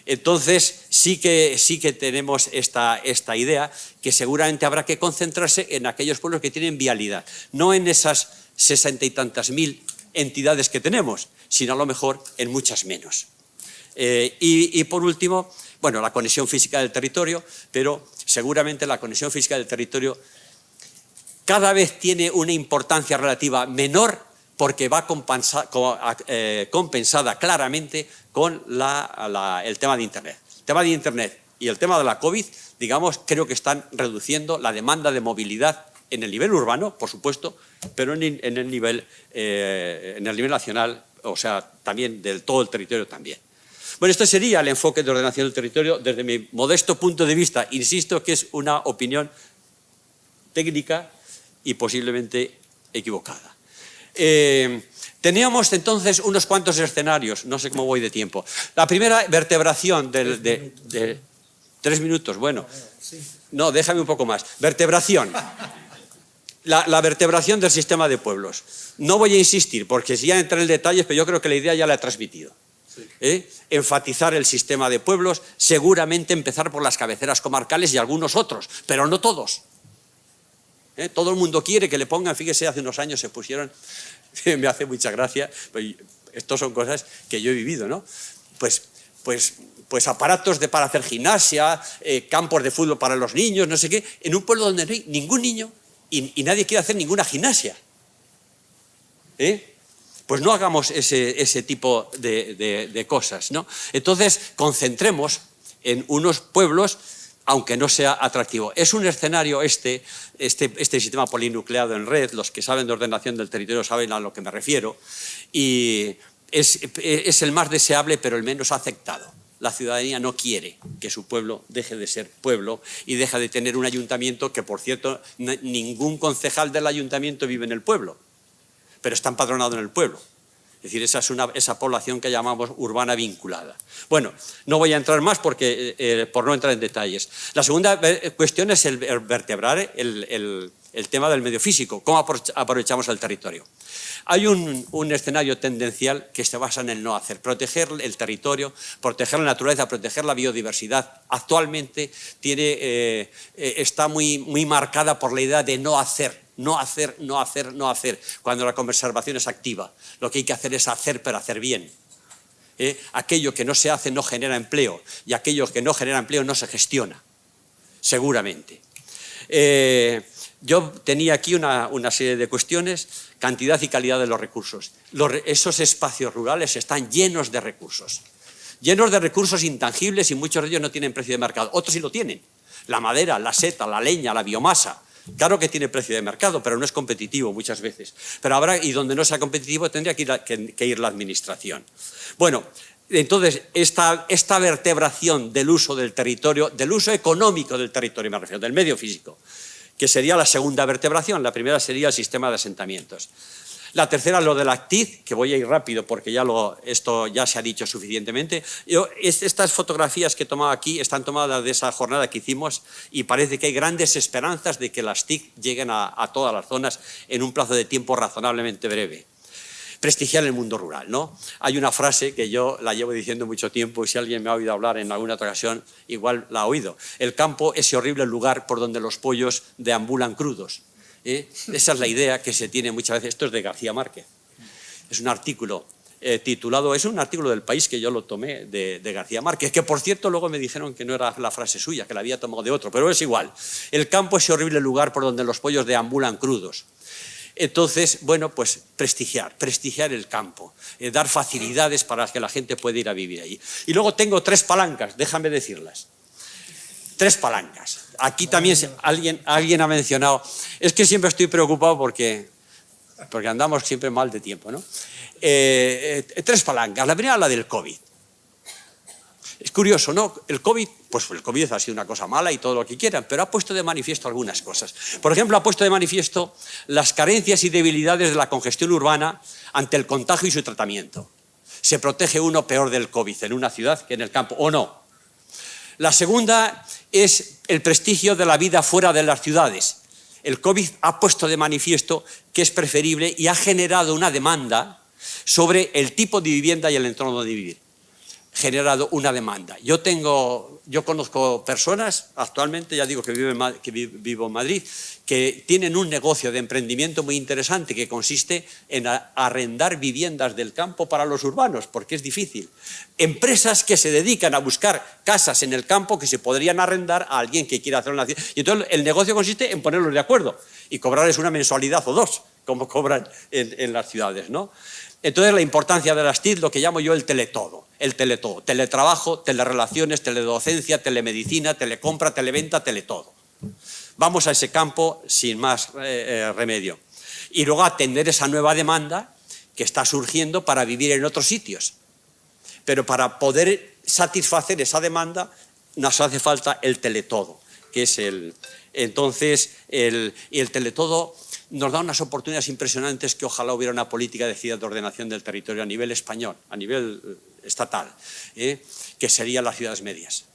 Entonces sí que tenemos esta idea que seguramente habrá que concentrarse en aquellos pueblos que tienen vialidad, no en esas 60 y tantas mil entidades que tenemos, sino a lo mejor en muchas menos. Y por último, bueno, la conexión física del territorio, pero seguramente la conexión física del territorio cada vez tiene una importancia relativa menor porque va compensada claramente con el tema de Internet. El tema de Internet y el tema de la COVID, digamos, creo que están reduciendo la demanda de movilidad en el nivel urbano, por supuesto, pero en el nivel nacional, o sea, también del todo el territorio también. Bueno, este sería el enfoque de ordenación del territorio desde mi modesto punto de vista. Insisto que es una opinión técnica y posiblemente equivocada. Teníamos entonces unos cuantos escenarios, no sé cómo voy de tiempo. La primera vertebración de 3 minutos, bueno, no, déjame un poco más. Vertebración. La vertebración del sistema de pueblos. No voy a insistir porque si ya entré en detalles, pero yo creo que la idea ya la he transmitido. Enfatizar el sistema de pueblos, seguramente empezar por las cabeceras comarcales y algunos otros, pero no todos. Todo el mundo quiere que le pongan, fíjese, hace unos años se pusieron, me hace mucha gracia, estas son cosas que yo he vivido, ¿no? Pues aparatos para hacer gimnasia, campos de fútbol para los niños, no sé qué, en un pueblo donde no hay ningún niño y nadie quiere hacer ninguna gimnasia. Pues no hagamos ese tipo de cosas, ¿no? Entonces, concentremos en unos pueblos, aunque no sea atractivo. Es un escenario este sistema polinucleado en red, los que saben de ordenación del territorio saben a lo que me refiero, y es el más deseable, pero el menos aceptado. La ciudadanía no quiere que su pueblo deje de ser pueblo y deje de tener un ayuntamiento que, por cierto, ningún concejal del ayuntamiento vive en el pueblo, pero está empadronado en el pueblo. Es decir, esa población que llamamos urbana vinculada. Bueno, no voy a entrar más por no entrar en detalles. La segunda cuestión es el vertebrar el tema del medio físico, cómo aprovechamos el territorio. Hay un escenario tendencial que se basa en el no hacer, proteger el territorio, proteger la naturaleza, proteger la biodiversidad. Actualmente está muy marcada por la idea de no hacer. No hacer, cuando la conservación es activa. Lo que hay que hacer es hacer, pero hacer bien. Aquello que no se hace no genera empleo y aquello que no genera empleo no se gestiona, seguramente. Yo tenía aquí una serie de cuestiones, cantidad y calidad de los recursos. Esos espacios rurales están llenos de recursos intangibles y muchos de ellos no tienen precio de mercado. Otros sí lo tienen. La madera, la seta, la leña, la biomasa. Claro que tiene precio de mercado, pero no es competitivo muchas veces. Y donde no sea competitivo tendría que ir la administración. Bueno, entonces esta vertebración del uso del territorio, del uso económico del territorio, me refiero, del medio físico, que sería la segunda vertebración. La primera sería el sistema de asentamientos. La tercera, lo de la actiz, que voy a ir rápido porque esto ya se ha dicho suficientemente. Estas fotografías que he tomado aquí están tomadas de esa jornada que hicimos y parece que hay grandes esperanzas de que las TIC lleguen a todas las zonas en un plazo de tiempo razonablemente breve. Prestigiar el mundo rural, ¿no? Hay una frase que yo la llevo diciendo mucho tiempo y si alguien me ha oído hablar en alguna otra ocasión, igual la ha oído. El campo es ese horrible lugar por donde los pollos deambulan crudos. Esa es la idea que se tiene muchas veces. Esto es de García Márquez. Es un artículo titulado, es un artículo del País que yo lo tomé de García Márquez, que por cierto luego me dijeron que no era la frase suya, que la había tomado de otro, pero es igual. El campo es ese horrible lugar por donde los pollos deambulan crudos. Entonces, bueno, pues prestigiar el campo, dar facilidades para que la gente pueda ir a vivir allí. Y luego tengo 3 palancas, déjame decirlas. 3 palancas. Aquí también alguien ha mencionado, es que siempre estoy preocupado porque andamos siempre mal de tiempo, ¿no? 3 palancas. La primera, la del COVID. Es curioso, ¿no? El COVID ha sido una cosa mala y todo lo que quieran, pero ha puesto de manifiesto algunas cosas. Por ejemplo, ha puesto de manifiesto las carencias y debilidades de la congestión urbana ante el contagio y su tratamiento. Se protege uno peor del COVID en una ciudad que en el campo, ¿o no? La segunda es el prestigio de la vida fuera de las ciudades. El COVID ha puesto de manifiesto que es preferible y ha generado una demanda sobre el tipo de vivienda y el entorno de vivir. Generado una demanda. Yo conozco personas, actualmente ya digo que vivo en Madrid, que tienen un negocio de emprendimiento muy interesante que consiste en arrendar viviendas del campo para los urbanos, porque es difícil. Empresas que se dedican a buscar casas en el campo que se podrían arrendar a alguien que quiera hacer una ciudad. Y entonces el negocio consiste en ponerlos de acuerdo y cobrarles una mensualidad o 2, como cobran en las ciudades, ¿no? Entonces la importancia de las TIC, lo que llamo yo el teletodo, teletrabajo, telerelaciones, teledocencia, telemedicina, telecompra, televenta, teletodo. Vamos a ese campo sin más remedio. Y luego atender esa nueva demanda que está surgiendo para vivir en otros sitios. Pero para poder satisfacer esa demanda nos hace falta el teletodo, que es el teletodo nos da unas oportunidades impresionantes que ojalá hubiera una política decidida de ordenación del territorio a nivel español, a nivel estatal, que serían las ciudades medias.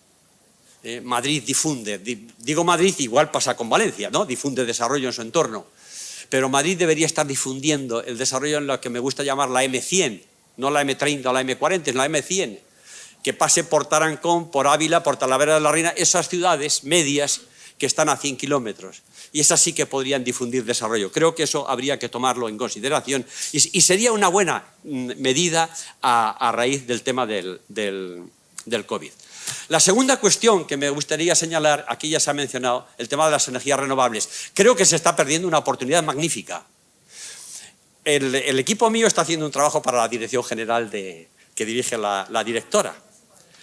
Madrid difunde, digo Madrid, igual pasa con Valencia, ¿no? Difunde desarrollo en su entorno, pero Madrid debería estar difundiendo el desarrollo en lo que me gusta llamar la M100, no la M30 o la M40, es la M100, que pase por Tarancón, por Ávila, por Talavera de la Reina, esas ciudades medias que están a 100 kilómetros. Y esas sí que podrían difundir desarrollo. Creo que eso habría que tomarlo en consideración y sería una buena medida a raíz del tema del COVID. La segunda cuestión que me gustaría señalar, aquí ya se ha mencionado, el tema de las energías renovables. Creo que se está perdiendo una oportunidad magnífica. El equipo mío está haciendo un trabajo para la dirección general que dirige la directora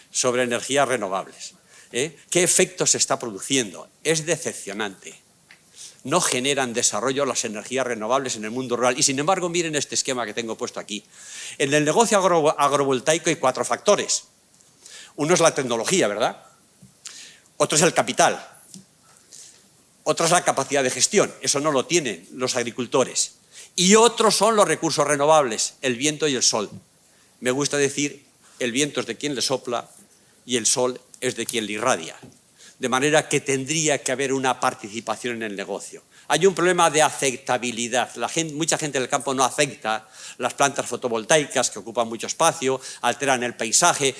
sobre energías renovables. ¿Qué efectos se está produciendo? Es decepcionante. No generan desarrollo las energías renovables en el mundo rural. Y sin embargo, miren este esquema que tengo puesto aquí. En el negocio agrovoltaico hay 4 factores. Uno es la tecnología, ¿verdad? Otro es el capital. Otro es la capacidad de gestión. Eso no lo tienen los agricultores. Y otros son los recursos renovables, el viento y el sol. Me gusta decir, el viento es de quien le sopla y el sol es de quien le irradia. De manera que tendría que haber una participación en el negocio. Hay un problema de aceptabilidad. Mucha gente del campo no acepta las plantas fotovoltaicas que ocupan mucho espacio, alteran el paisaje,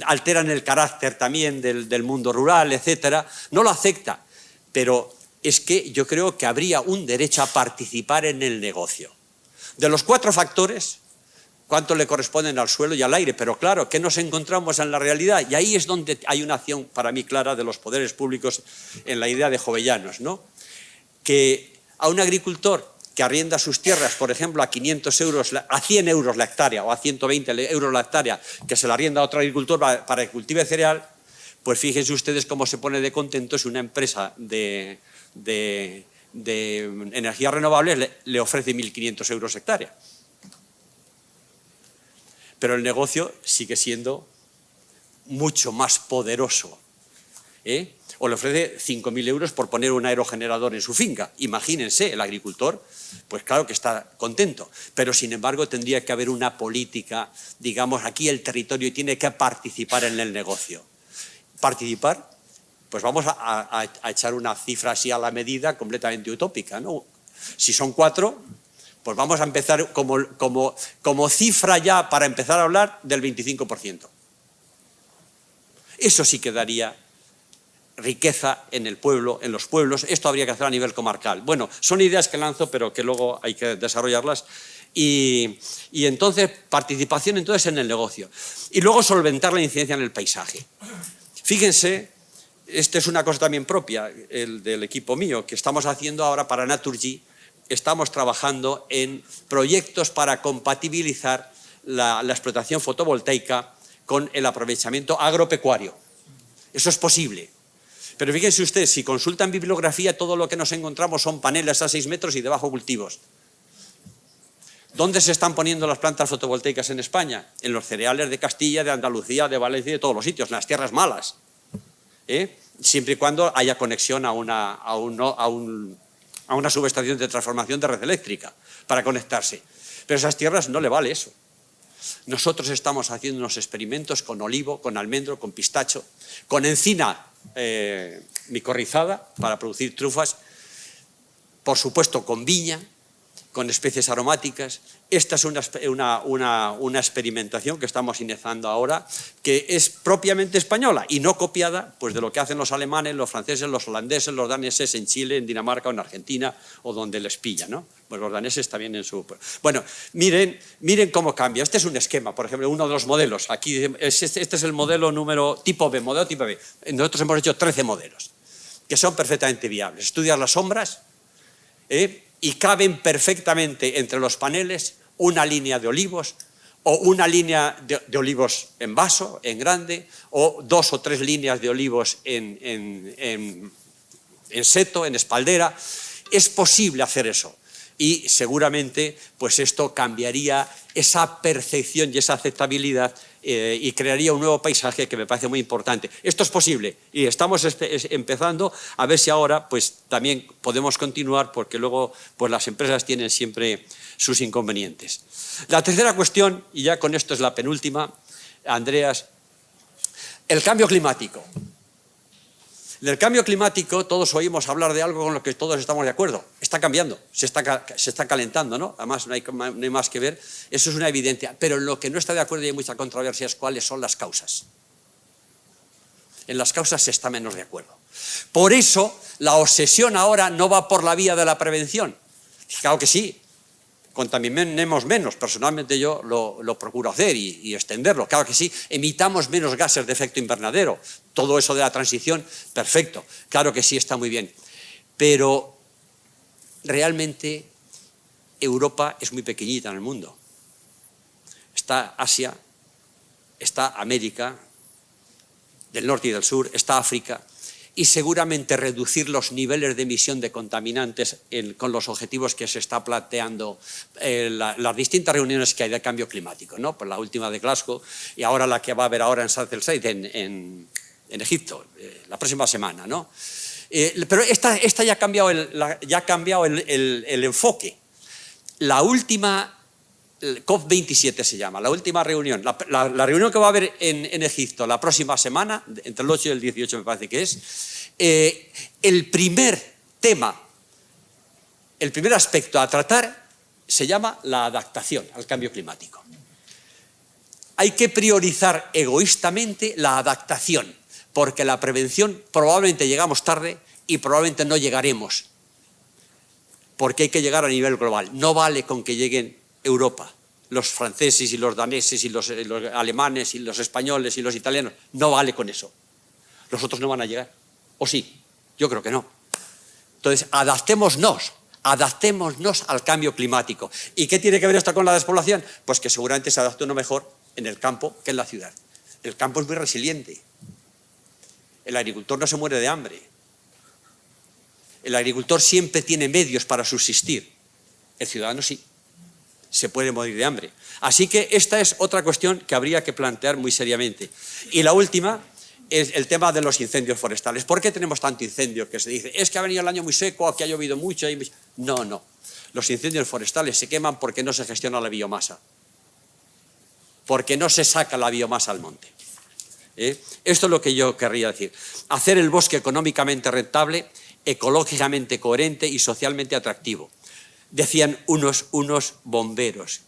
alteran el carácter también del mundo rural, etc. No lo acepta, pero es que yo creo que habría un derecho a participar en el negocio. De los 4 factores, ¿cuánto le corresponden al suelo y al aire? Pero claro, ¿qué nos encontramos en la realidad? Y ahí es donde hay una acción para mí clara de los poderes públicos en la idea de Jovellanos, ¿no? Que a un agricultor que arrienda sus tierras, por ejemplo, a 500 euros, a 100 euros la hectárea o a 120 euros la hectárea, que se la arrienda a otro agricultor para que cultive cereal, pues fíjense ustedes cómo se pone de contento si una empresa de energías renovables le ofrece 1.500 euros hectárea. Pero el negocio sigue siendo mucho más poderoso. O le ofrece 5.000 euros por poner un aerogenerador en su finca. Imagínense, el agricultor, pues claro que está contento. Pero sin embargo tendría que haber una política, digamos, aquí el territorio tiene que participar en el negocio. ¿Participar? Pues vamos a echar una cifra así a la medida completamente utópica, ¿no? Si son 4... pues vamos a empezar como cifra ya para empezar a hablar del 25%. Eso sí que daría riqueza en el pueblo, en los pueblos. Esto habría que hacer a nivel comarcal. Bueno, son ideas que lanzo, pero que luego hay que desarrollarlas. y entonces participación entonces en el negocio. Y luego solventar la incidencia en el paisaje. Fíjense, esta es una cosa también propia del equipo mío, que estamos haciendo ahora para Naturgy. Estamos trabajando en proyectos para compatibilizar la explotación fotovoltaica con el aprovechamiento agropecuario. Eso es posible. Pero fíjense ustedes, si consultan bibliografía, todo lo que nos encontramos son paneles a 6 metros y debajo cultivos. ¿Dónde se están poniendo las plantas fotovoltaicas en España? En los cereales de Castilla, de Andalucía, de Valencia y de todos los sitios, en las tierras malas. Siempre y cuando haya conexión a una subestación de transformación de red eléctrica para conectarse. Pero a esas tierras no le vale eso. Nosotros estamos haciendo unos experimentos con olivo, con almendro, con pistacho, con encina micorrizada para producir trufas, por supuesto con viña, con especies aromáticas. Esta es una experimentación que estamos iniciando ahora, que es propiamente española y no copiada pues, de lo que hacen los alemanes, los franceses, los holandeses, los daneses en Chile, en Dinamarca o en Argentina, o donde les pilla, ¿no? Pues los daneses también en su... Bueno, miren cómo cambia. Este es un esquema, por ejemplo, uno de los modelos. Aquí este es el modelo tipo B, modelo tipo B. Nosotros hemos hecho 13 modelos, que son perfectamente viables. Estudias las sombras, y caben perfectamente entre los paneles una línea de olivos o una línea de olivos en vaso, en grande, o 2 o 3 líneas de olivos en seto, en espaldera. Es posible hacer eso y seguramente pues esto cambiaría esa percepción y esa aceptabilidad y crearía un nuevo paisaje que me parece muy importante. Esto es posible y estamos empezando a ver si ahora pues también podemos continuar, porque luego pues las empresas tienen siempre sus inconvenientes. La tercera cuestión, y ya con esto es la penúltima, Andreas, el cambio climático. Del cambio climático todos oímos hablar de algo con lo que todos estamos de acuerdo. Está cambiando, se está calentando, ¿no? Además no hay más que ver, eso es una evidencia. Pero en lo que no está de acuerdo y hay mucha controversia es cuáles son las causas. En las causas se está menos de acuerdo. Por eso la obsesión ahora no va por la vía de la prevención. Claro que sí, contaminemos menos, personalmente yo lo procuro hacer y extenderlo, claro que sí, emitamos menos gases de efecto invernadero, todo eso de la transición, perfecto, claro que sí, está muy bien, pero realmente Europa es muy pequeñita en el mundo, está Asia, está América del norte y del sur, está África, y seguramente reducir los niveles de emisión de contaminantes con los objetivos que se está planteando las distintas reuniones que hay de cambio climático, ¿no? Pues la última de Glasgow y ahora la que va a haber ahora en Sharm el Sheikh, en Egipto, la próxima semana, ¿no? Pero esta ya ha cambiado el enfoque. La última COP27 se llama, la última reunión, la reunión que va a haber en Egipto la próxima semana, entre el 8 y el 18 me parece que es, el primer tema, el primer aspecto a tratar se llama la adaptación al cambio climático. Hay que priorizar egoístamente la adaptación, porque la prevención probablemente llegamos tarde y probablemente no llegaremos, porque hay que llegar a nivel global. No vale con que lleguen Europa, los franceses y los daneses y los alemanes y los españoles y los italianos, no vale con eso. Los otros no van a llegar. ¿O sí? Yo creo que no. Entonces, adaptémonos al cambio climático. ¿Y qué tiene que ver esto con la despoblación? Pues que seguramente se adapte uno mejor en el campo que en la ciudad. El campo es muy resiliente. El agricultor no se muere de hambre. El agricultor siempre tiene medios para subsistir. El ciudadano sí. Se puede morir de hambre. Así que esta es otra cuestión que habría que plantear muy seriamente. Y la última es el tema de los incendios forestales. ¿Por qué tenemos tanto incendio? Que se dice, es que ha venido el año muy seco, aquí ha llovido mucho. No. Los incendios forestales se queman porque no se gestiona la biomasa. Porque no se saca la biomasa al monte. Esto es lo que yo querría decir. Hacer el bosque económicamente rentable, ecológicamente coherente y socialmente atractivo. Decían unos bomberos,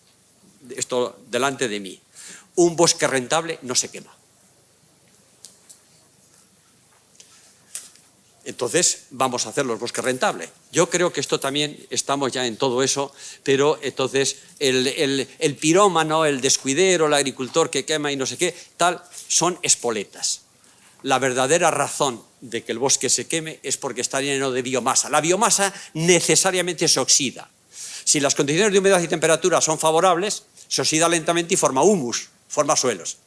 esto delante de mí, un bosque rentable no se quema. Entonces vamos a hacer los bosques rentables. Yo creo que esto también, estamos ya en todo eso, pero entonces el pirómano, el descuidero, el agricultor que quema y no sé qué, tal, son espoletas. La verdadera razón de que el bosque se queme es porque está lleno de biomasa. La biomasa necesariamente se oxida. Si las condiciones de humedad y temperatura son favorables, se oxida lentamente y forma humus, forma suelos.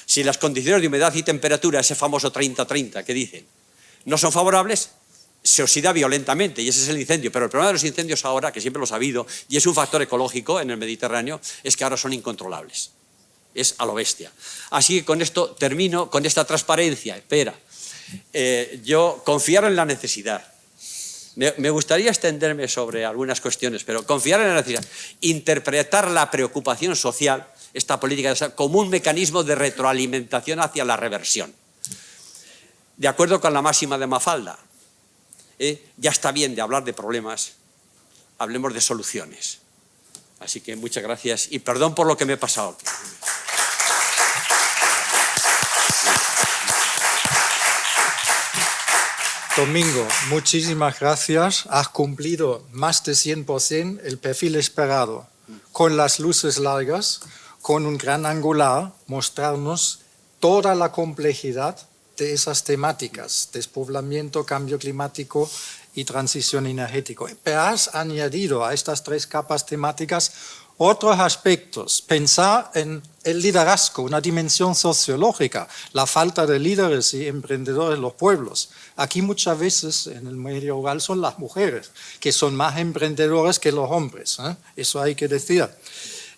Si las condiciones de humedad y temperatura, ese famoso 30-30 que dicen, no son favorables, se oxida violentamente y ese es el incendio. Pero el problema de los incendios ahora, que siempre los ha habido, y es un factor ecológico en el Mediterráneo, es que ahora son incontrolables. Es a lo bestia. Así que con esto termino, con esta transparencia. Espera, yo confiar en la necesidad. Me gustaría extenderme sobre algunas cuestiones, pero confiar en la necesidad. Interpretar la preocupación social, esta política, como un mecanismo de retroalimentación hacia la reversión. De acuerdo con la máxima de Mafalda, ya está bien de hablar de problemas, hablemos de soluciones. Así que muchas gracias y perdón por lo que me he pasado. Domingo, muchísimas gracias. Has cumplido más de 100% el perfil esperado. Con las luces largas, con un gran angular, mostrarnos toda la complejidad de esas temáticas, despoblamiento, cambio climático y transición energética. Pero has añadido a estas 3 capas temáticas otros aspectos, pensar en el liderazgo, una dimensión sociológica, la falta de líderes y emprendedores en los pueblos. Aquí muchas veces en el medio rural son las mujeres, que son más emprendedores que los hombres, eso hay que decir.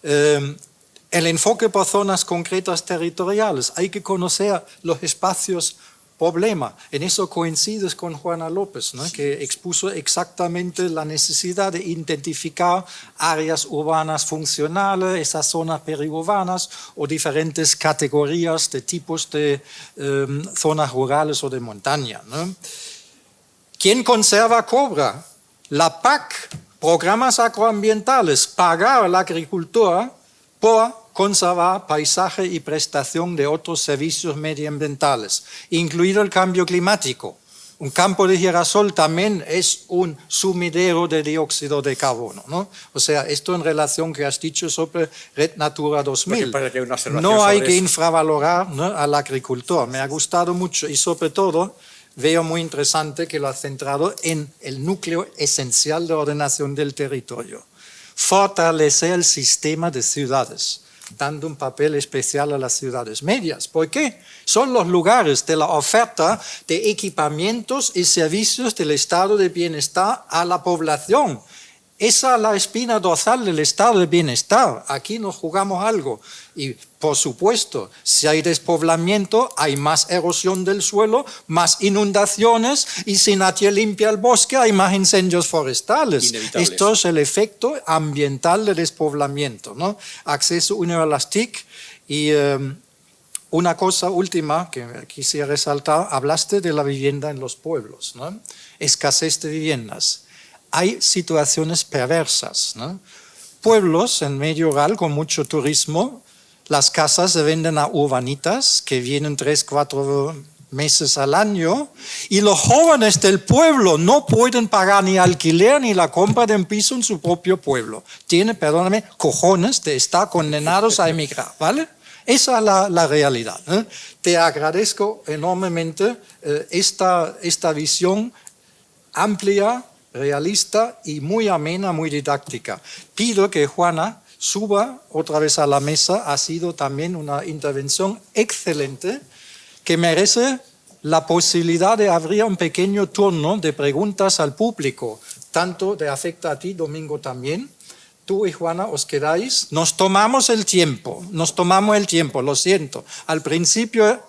El enfoque por zonas concretas territoriales, hay que conocer los espacios problema. En eso coincides con Juana López, ¿no? Que expuso exactamente la necesidad de identificar áreas urbanas funcionales, esas zonas periurbanas o diferentes categorías de tipos de zonas rurales o de montaña, ¿no? ¿Quién conserva cobra? La PAC, programas agroambientales, pagar a la agricultura por conservar paisaje y prestación de otros servicios medioambientales, incluido el cambio climático. Un campo de girasol también es un sumidero de dióxido de carbono, ¿no? O sea, esto en relación que has dicho sobre Red Natura 2000. No hay que infravalorar, ¿no?, al agricultor. Me ha gustado mucho y sobre todo veo muy interesante que lo has centrado en el núcleo esencial de ordenación del territorio. Fortalecer el sistema de ciudades, dando un papel especial a las ciudades medias. ¿Por qué? Son los lugares de la oferta de equipamientos y servicios del estado de bienestar a la población. Esa es la espina dorsal del estado de bienestar. Aquí nos jugamos algo. Y, por supuesto, si hay despoblamiento, hay más erosión del suelo, más inundaciones, y si nadie limpia el bosque, hay más incendios forestales. Esto es el efecto ambiental del despoblamiento, ¿no? Acceso universal a las TIC. Y una cosa última que quisiera resaltar, hablaste de la vivienda en los pueblos, ¿no? Escasez de viviendas. Hay situaciones perversas, ¿no? Pueblos en medio rural con mucho turismo, las casas se venden a urbanitas que vienen 3-4 meses al año y los jóvenes del pueblo no pueden pagar ni alquiler ni la compra de un piso en su propio pueblo. Tienen, perdóname, cojones de estar condenados a emigrar, ¿vale? Esa es la realidad, ¿eh? Te agradezco enormemente esta visión amplia, realista y muy amena, muy didáctica. Pido que Juana suba otra vez a la mesa. Ha sido también una intervención excelente que merece la posibilidad de abrir un pequeño turno de preguntas al público, tanto te afecta a ti, Domingo, también. Tú y Juana os quedáis. Nos tomamos el tiempo, lo siento. Al principio...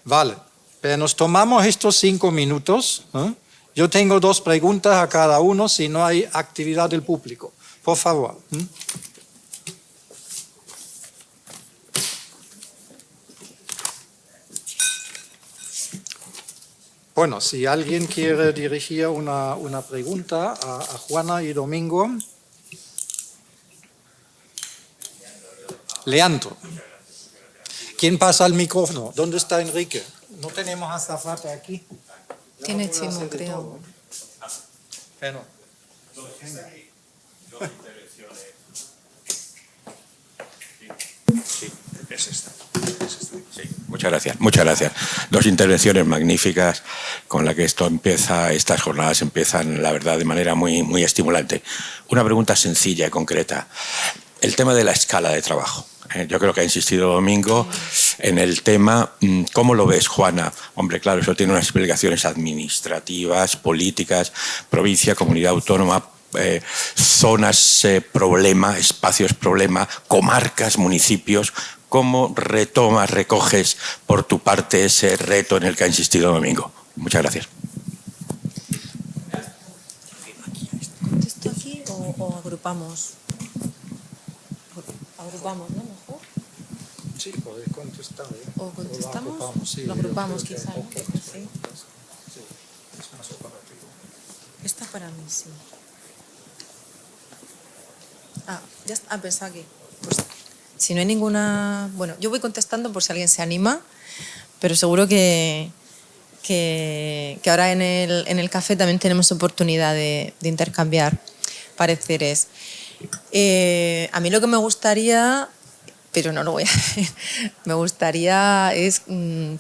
Vale. Pero nos tomamos estos 5 minutos. Yo tengo 2 preguntas a cada uno si no hay actividad del público. Por favor. Bueno, si alguien quiere dirigir una pregunta a Juana y Domingo. Leandro. ¿Quién pasa el micrófono? ¿Dónde está Enrique? No tenemos azafata aquí. Tiene Chimo, creo. Bueno. Sí, es esta. Sí, muchas gracias, muchas gracias. Dos intervenciones magníficas con las que estas jornadas empiezan, la verdad, de manera muy, muy estimulante. Una pregunta sencilla y concreta. El tema de la escala de trabajo. Yo creo que ha insistido Domingo en el tema. ¿Cómo lo ves, Juana? Hombre, claro, eso tiene unas explicaciones administrativas, políticas, provincia, comunidad autónoma, zonas problema, espacios problema, comarcas, municipios. ¿Cómo recoges por tu parte ese reto en el que ha insistido Domingo? Muchas gracias. ¿Contesto aquí o agrupamos? Agrupamos, ¿no? Mejor. Sí, podéis contestar. ¿O contestamos? Lo agrupamos, sí, lo agrupamos yo creo quizá, que- ¿no? ok. Sí. Sí, es más operativo. Esta para mí, sí. Ya está. Pensaba que... Pues, si no hay ninguna... Bueno, yo voy contestando por si alguien se anima, pero seguro que ahora en el café también tenemos oportunidad de intercambiar pareceres. A mí lo que me gustaría, pero no lo voy a hacer, me gustaría es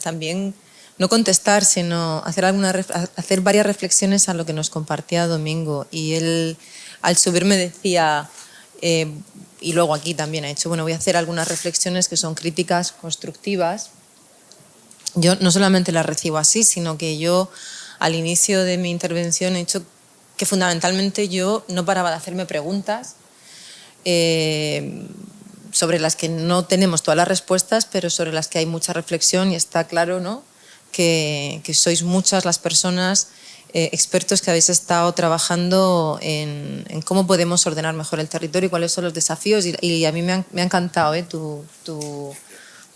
también no contestar, sino hacer varias reflexiones a lo que nos compartía Domingo. Y él, al subir, me decía, y luego aquí también ha hecho, bueno, voy a hacer algunas reflexiones que son críticas constructivas. Yo no solamente las recibo así, sino que yo al inicio de mi intervención he dicho que fundamentalmente yo no paraba de hacerme preguntas sobre las que no tenemos todas las respuestas, pero sobre las que hay mucha reflexión, y está claro, ¿no?, que sois muchas las personas, expertos, que habéis estado trabajando en cómo podemos ordenar mejor el territorio y cuáles son los desafíos, y a mí me ha encantado tu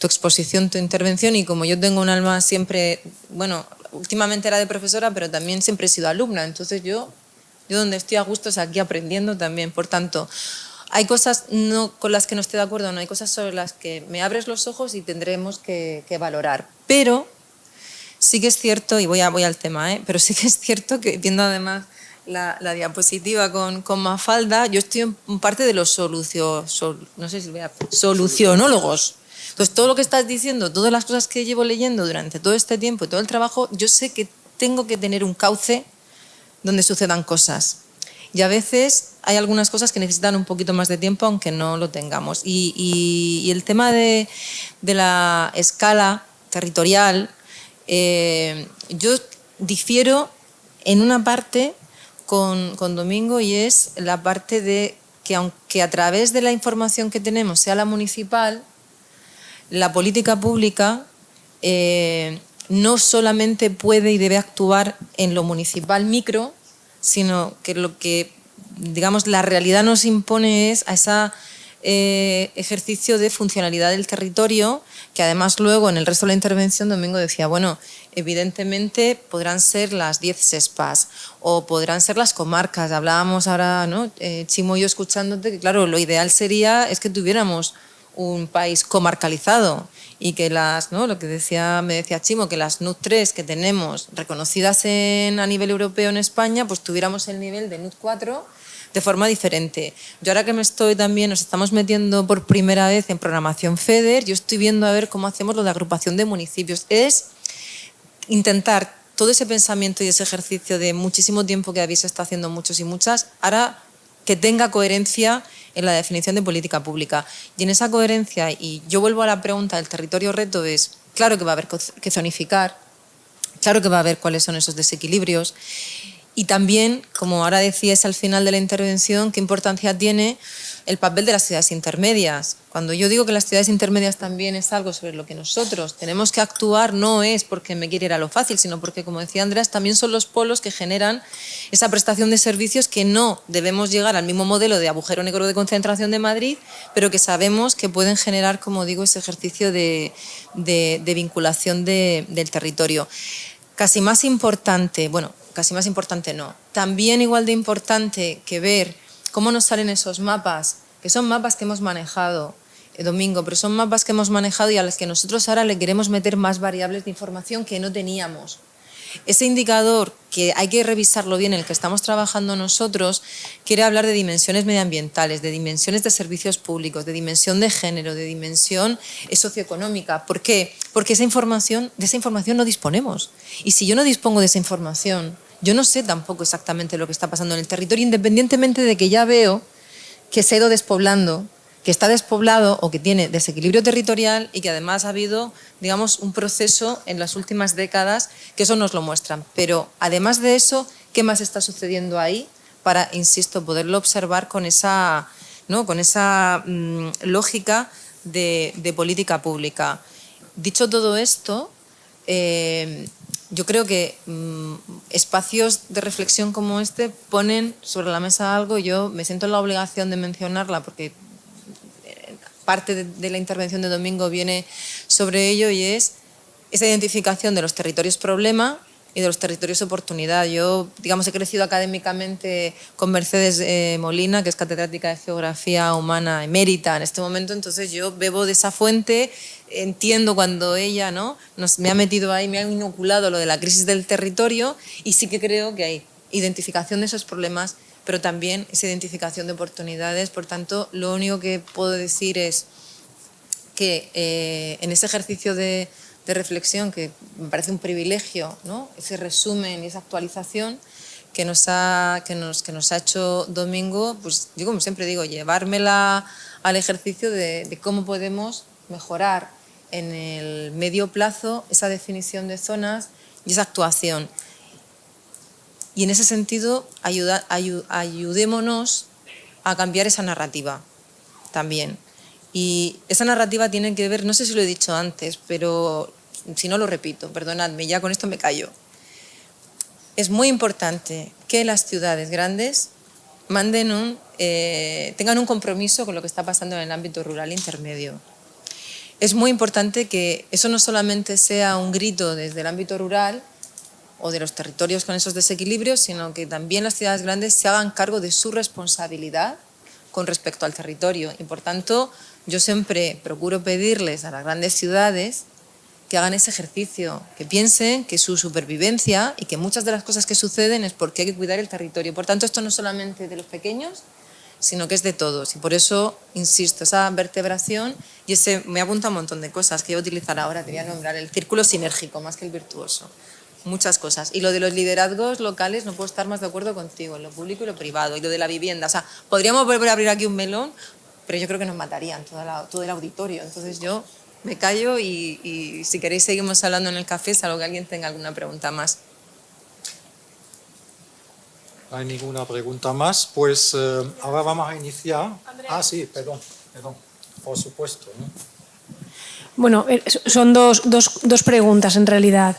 exposición, tu intervención, y como yo tengo un alma siempre, bueno, últimamente era de profesora, pero también siempre he sido alumna, entonces yo donde estoy a gusto es aquí aprendiendo también. Por tanto, hay cosas con las que no estoy de acuerdo, no hay cosas sobre las que me abres los ojos y tendremos que valorar. Pero sí que es cierto, y voy al tema, pero sí que es cierto que, viendo además la diapositiva con Mafalda, yo estoy en parte de los solucionólogos. Entonces, todo lo que estás diciendo, todas las cosas que llevo leyendo durante todo este tiempo y todo el trabajo, yo sé que tengo que tener un cauce donde sucedan cosas. Y a veces hay algunas cosas que necesitan un poquito más de tiempo, aunque no lo tengamos. Y el tema de la escala territorial, yo difiero en una parte con Domingo, y es la parte de que, aunque a través de la información que tenemos sea la municipal, la política pública no solamente puede y debe actuar en lo municipal micro, sino que lo que, digamos, la realidad nos impone es a ese ejercicio de funcionalidad del territorio, que además luego en el resto de la intervención Domingo decía, bueno, evidentemente podrán ser las 10 SESPAs o podrán ser las comarcas. Hablábamos ahora, ¿no?, Chimo y yo escuchándote, que claro, lo ideal es que tuviéramos un país comarcalizado y que lo que me decía Chimo, que las NUT 3 que tenemos reconocidas a nivel europeo en España, pues tuviéramos el nivel de NUT 4 de forma diferente. Yo ahora que nos estamos metiendo por primera vez en programación FEDER, yo estoy viendo a ver cómo hacemos lo de agrupación de municipios. Es intentar todo ese pensamiento y ese ejercicio de muchísimo tiempo que habéis estado haciendo muchos y muchas, ahora que tenga coherencia en la definición de política pública. Y en esa coherencia, y yo vuelvo a la pregunta del territorio reto, es claro que va a haber que zonificar, claro que va a haber cuáles son esos desequilibrios, y también, como ahora decíais al final de la intervención, qué importancia tiene el papel de las ciudades intermedias. Cuando yo digo que las ciudades intermedias también es algo sobre lo que nosotros tenemos que actuar, no es porque me quiera ir a lo fácil, sino porque, como decía Andreas, también son los polos que generan esa prestación de servicios, que no debemos llegar al mismo modelo de agujero negro de concentración de Madrid, pero que sabemos que pueden generar, como digo, ese ejercicio de vinculación del territorio. Casi más importante no, también igual de importante que ver cómo nos salen esos mapas, que son mapas que hemos manejado Domingo, pero son mapas que hemos manejado y a los que nosotros ahora le queremos meter más variables de información que no teníamos. Ese indicador, que hay que revisarlo bien, en el que estamos trabajando nosotros, quiere hablar de dimensiones medioambientales, de dimensiones de servicios públicos, de dimensión de género, de dimensión socioeconómica. ¿Por qué? Porque de esa información no disponemos. Y si yo no dispongo de esa información, yo no sé tampoco exactamente lo que está pasando en el territorio, independientemente de que ya veo que se ha ido despoblando, que está despoblado o que tiene desequilibrio territorial y que además ha habido, digamos, un proceso en las últimas décadas que eso nos lo muestran. Pero además de eso, ¿qué más está sucediendo ahí para, insisto, poderlo observar con esa, ¿no?, con esa lógica de política pública? Dicho todo esto, yo creo que espacios de reflexión como este ponen sobre la mesa algo. Yo me siento en la obligación de mencionarla porque parte de la intervención de Domingo viene sobre ello, y es esa identificación de los territorios problema y de los territorios oportunidad. Yo, digamos, he crecido académicamente con Mercedes Molina, que es catedrática de Geografía Humana emérita en este momento, entonces yo bebo de esa fuente, entiendo cuando ella, ¿no?, me ha metido ahí, me ha inoculado lo de la crisis del territorio, y sí que creo que hay identificación de esos problemas, pero también esa identificación de oportunidades. Por tanto, lo único que puedo decir es que en ese ejercicio de reflexión, que me parece un privilegio, ¿no?, ese resumen y esa actualización que nos ha hecho Domingo, pues yo, como siempre digo, llevármela al ejercicio de cómo podemos mejorar en el medio plazo esa definición de zonas y esa actuación. Y en ese sentido, ayudémonos a cambiar esa narrativa también. Y esa narrativa tiene que ver, no sé si lo he dicho antes, pero si no lo repito, perdonadme, ya con esto me callo. Es muy importante que las ciudades grandes tengan un compromiso con lo que está pasando en el ámbito rural intermedio. Es muy importante que eso no solamente sea un grito desde el ámbito rural o de los territorios con esos desequilibrios, sino que también las ciudades grandes se hagan cargo de su responsabilidad con respecto al territorio. Y por tanto, yo siempre procuro pedirles a las grandes ciudades que hagan ese ejercicio, que piensen que su supervivencia y que muchas de las cosas que suceden es porque hay que cuidar el territorio. Por tanto, esto no es solamente de los pequeños, sino que es de todos. Y por eso, insisto, esa vertebración, y me apunta un montón de cosas que voy a utilizar ahora, te voy a nombrar el círculo sinérgico más que el virtuoso. Muchas cosas. Y lo de los liderazgos locales, no puedo estar más de acuerdo contigo, en lo público y lo privado. Y lo de la vivienda. O sea, podríamos volver a abrir aquí un melón, pero yo creo que nos matarían todo el auditorio. Entonces yo me callo y si queréis seguimos hablando en el café, salvo que alguien tenga alguna pregunta más. No hay ninguna pregunta más. Pues ahora vamos a iniciar. Ah, sí, perdón. Por supuesto, ¿no? Bueno, son dos preguntas en realidad.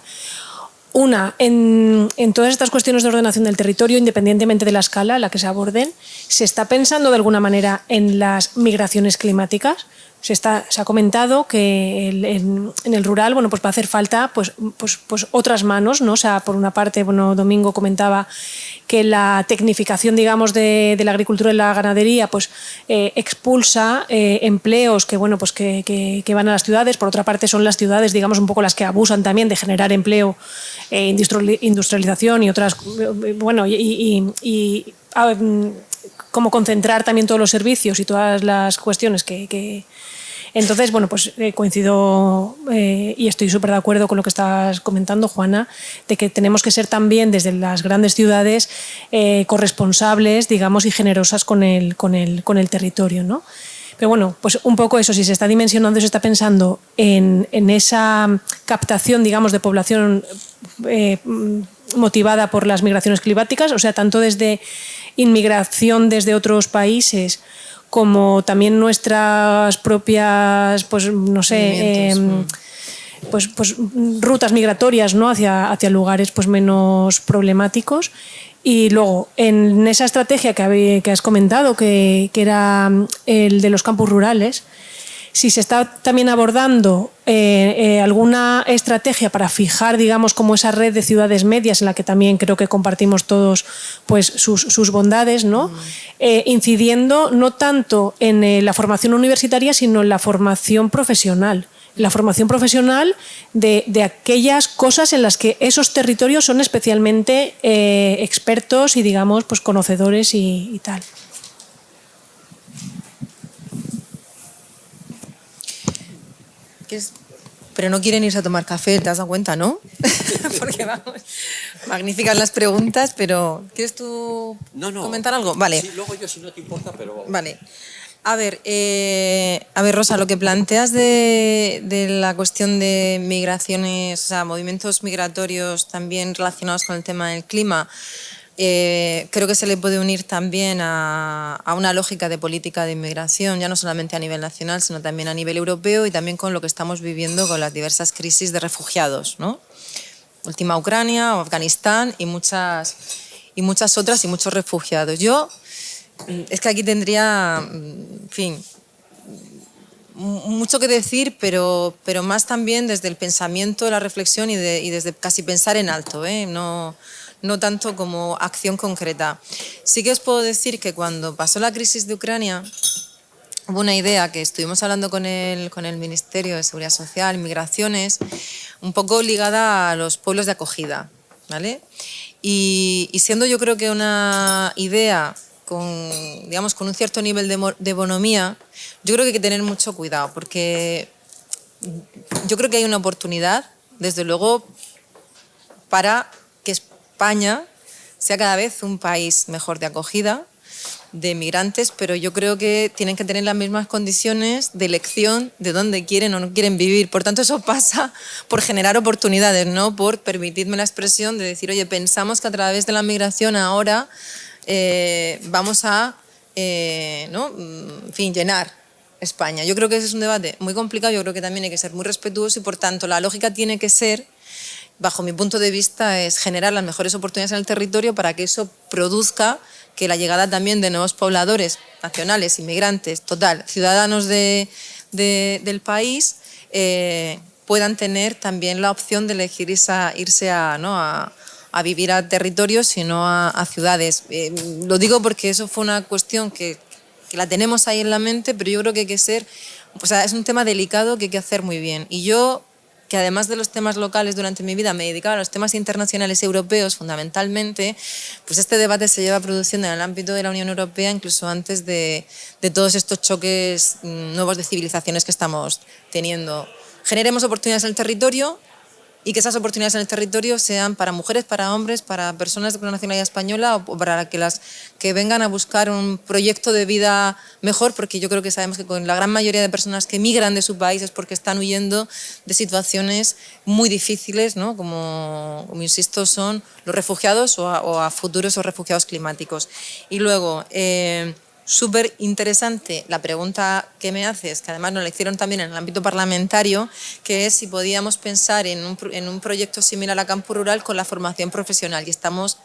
Una, en todas estas cuestiones de ordenación del territorio, independientemente de la escala a la que se aborden, ¿se está pensando de alguna manera en las migraciones climáticas? Se ha comentado que en el rural, bueno, pues va a hacer falta pues otras manos, ¿no? O sea, por una parte, bueno, Domingo comentaba que la tecnificación, digamos, de la agricultura y la ganadería pues expulsa empleos que, bueno, pues que van a las ciudades. Por otra parte, son las ciudades, digamos, un poco las que abusan también de generar empleo, industrialización y otras, bueno, como concentrar también todos los servicios y todas las cuestiones que entonces, bueno, pues coincido y estoy súper de acuerdo con lo que estás comentando, Juana, de que tenemos que ser también desde las grandes ciudades corresponsables, digamos, y generosas con el territorio, ¿no? Pero bueno, pues un poco eso, si se está dimensionando, se está pensando en esa captación, digamos, de población motivada por las migraciones climáticas, o sea, tanto desde inmigración desde otros países como también nuestras propias, pues no sé, pues rutas migratorias, ¿no? hacia lugares pues menos problemáticos. Y luego, en esa estrategia que has comentado, que era el de los campus rurales, si se está también abordando alguna estrategia para fijar, digamos, como esa red de ciudades medias en la que también creo que compartimos todos pues, sus bondades, ¿no? Incidiendo no tanto en la formación universitaria, sino en la formación profesional. La formación profesional de aquellas cosas en las que esos territorios son especialmente expertos y, digamos, pues conocedores y tal. Pero no quieren irse a tomar café, ¿te has dado cuenta, no? Porque vamos, magníficas las preguntas, pero ¿quieres tú comentar algo? Vale. Sí, luego yo si no te importa, pero... Vale. A ver, Rosa, lo que planteas de la cuestión de migraciones, o sea, movimientos migratorios también relacionados con el tema del clima, creo que se le puede unir también a una lógica de política de inmigración, ya no solamente a nivel nacional, sino también a nivel europeo y también con lo que estamos viviendo con las diversas crisis de refugiados, ¿no? Última Ucrania o Afganistán y muchas otras y muchos refugiados. Es que aquí tendría, en fin, mucho que decir, pero más también desde el pensamiento, la reflexión y desde casi pensar en alto, no tanto como acción concreta. Sí que os puedo decir que cuando pasó la crisis de Ucrania, hubo una idea que estuvimos hablando con el Ministerio de Seguridad Social, Migraciones, un poco ligada a los pueblos de acogida, ¿vale? Y siendo yo creo que una idea con un cierto nivel de bonomía, yo creo que hay que tener mucho cuidado, porque yo creo que hay una oportunidad, desde luego, para que España sea cada vez un país mejor de acogida de migrantes, pero yo creo que tienen que tener las mismas condiciones de elección de dónde quieren o no quieren vivir. Por tanto, eso pasa por generar oportunidades, no por, permitidme la expresión, de decir, oye, pensamos que a través de la migración ahora vamos a llenar España. Yo creo que ese es un debate muy complicado, yo creo que también hay que ser muy respetuoso y por tanto la lógica tiene que ser, bajo mi punto de vista, es generar las mejores oportunidades en el territorio para que eso produzca que la llegada también de nuevos pobladores nacionales, inmigrantes, ciudadanos del país, puedan tener también la opción de elegir irse a vivir a territorios, sino a ciudades. Lo digo porque eso fue una cuestión que la tenemos ahí en la mente, pero yo creo que hay que ser, o sea, es un tema delicado que hay que hacer muy bien. Y yo, que además de los temas locales durante mi vida me dedicaba a los temas internacionales y europeos fundamentalmente, pues este debate se lleva produciendo en el ámbito de la Unión Europea incluso antes de todos estos choques nuevos de civilizaciones que estamos teniendo. Generemos oportunidades en el territorio y que esas oportunidades en el territorio sean para mujeres, para hombres, para personas de nacionalidad española o para que las que vengan a buscar un proyecto de vida mejor, porque yo creo que sabemos que con la gran mayoría de personas que migran de su país es porque están huyendo de situaciones muy difíciles, ¿no? Como insisto, son los refugiados o a futuros o refugiados climáticos. Y luego, súper interesante la pregunta que me haces, que además nos la hicieron también en el ámbito parlamentario, que es si podíamos pensar en un proyecto similar a Campo Rural con la formación profesional, y estamos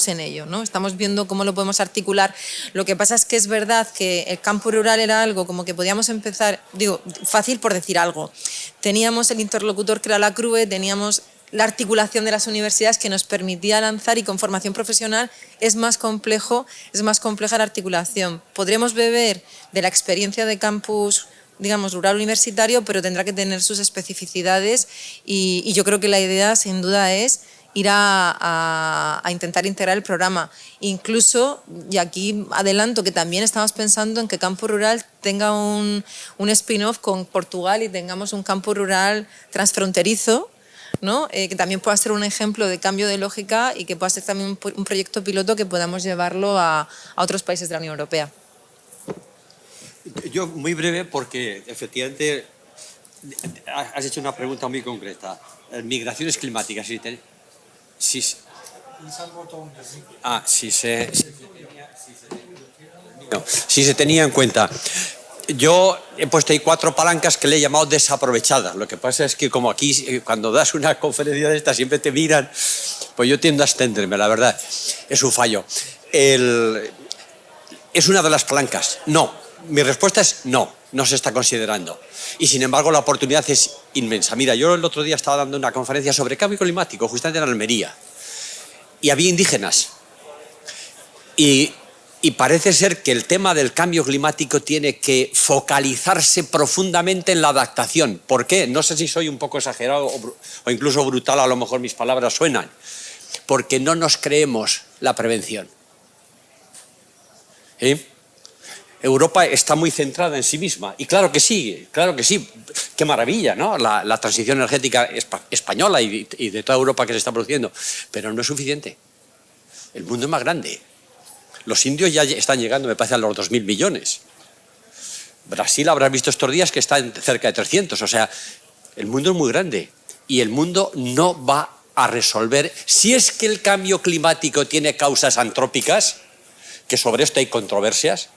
en ello, ¿no? Estamos viendo cómo lo podemos articular. Lo que pasa es que es verdad que el campo rural era algo como que podíamos empezar, digo, fácil por decir algo. Teníamos el interlocutor que era la CRUE, teníamos la articulación de las universidades que nos permitía lanzar, y con formación profesional es más compleja la articulación. Podremos beber de la experiencia de campus, digamos, rural universitario, pero tendrá que tener sus especificidades y yo creo que la idea sin duda es ir a intentar integrar el programa. Incluso, y aquí adelanto que también estamos pensando en que Campo Rural tenga un spin-off con Portugal y tengamos un campo rural transfronterizo, ¿no? Que también pueda ser un ejemplo de cambio de lógica y que pueda ser también un proyecto piloto que podamos llevarlo a otros países de la Unión Europea. Yo muy breve, porque efectivamente has hecho una pregunta muy concreta. Migraciones climáticas. Si se tenía en cuenta. Yo he puesto ahí 4 palancas que le he llamado desaprovechadas. Lo que pasa es que como aquí, cuando das una conferencia de esta, siempre te miran, pues yo tiendo a extenderme, la verdad. Es un fallo. ¿Es una de las palancas? No. Mi respuesta es no, no se está considerando. Y sin embargo la oportunidad es inmensa. Mira, yo el otro día estaba dando una conferencia sobre cambio climático, justamente en Almería, y había indígenas. Y parece ser que el tema del cambio climático tiene que focalizarse profundamente en la adaptación. ¿Por qué? No sé si soy un poco exagerado o incluso brutal, a lo mejor mis palabras suenan. Porque no nos creemos la prevención. Europa está muy centrada en sí misma. Y claro que sí, qué maravilla, ¿no? La transición energética española y de toda Europa que se está produciendo. Pero no es suficiente. El mundo es más grande. Los indios ya están llegando, me parece, a los 2.000 millones. Brasil, habrás visto estos días que está en cerca de 300. O sea, el mundo es muy grande. Y el mundo no va a resolver, si es que el cambio climático tiene causas antrópicas, que sobre esto hay controversias,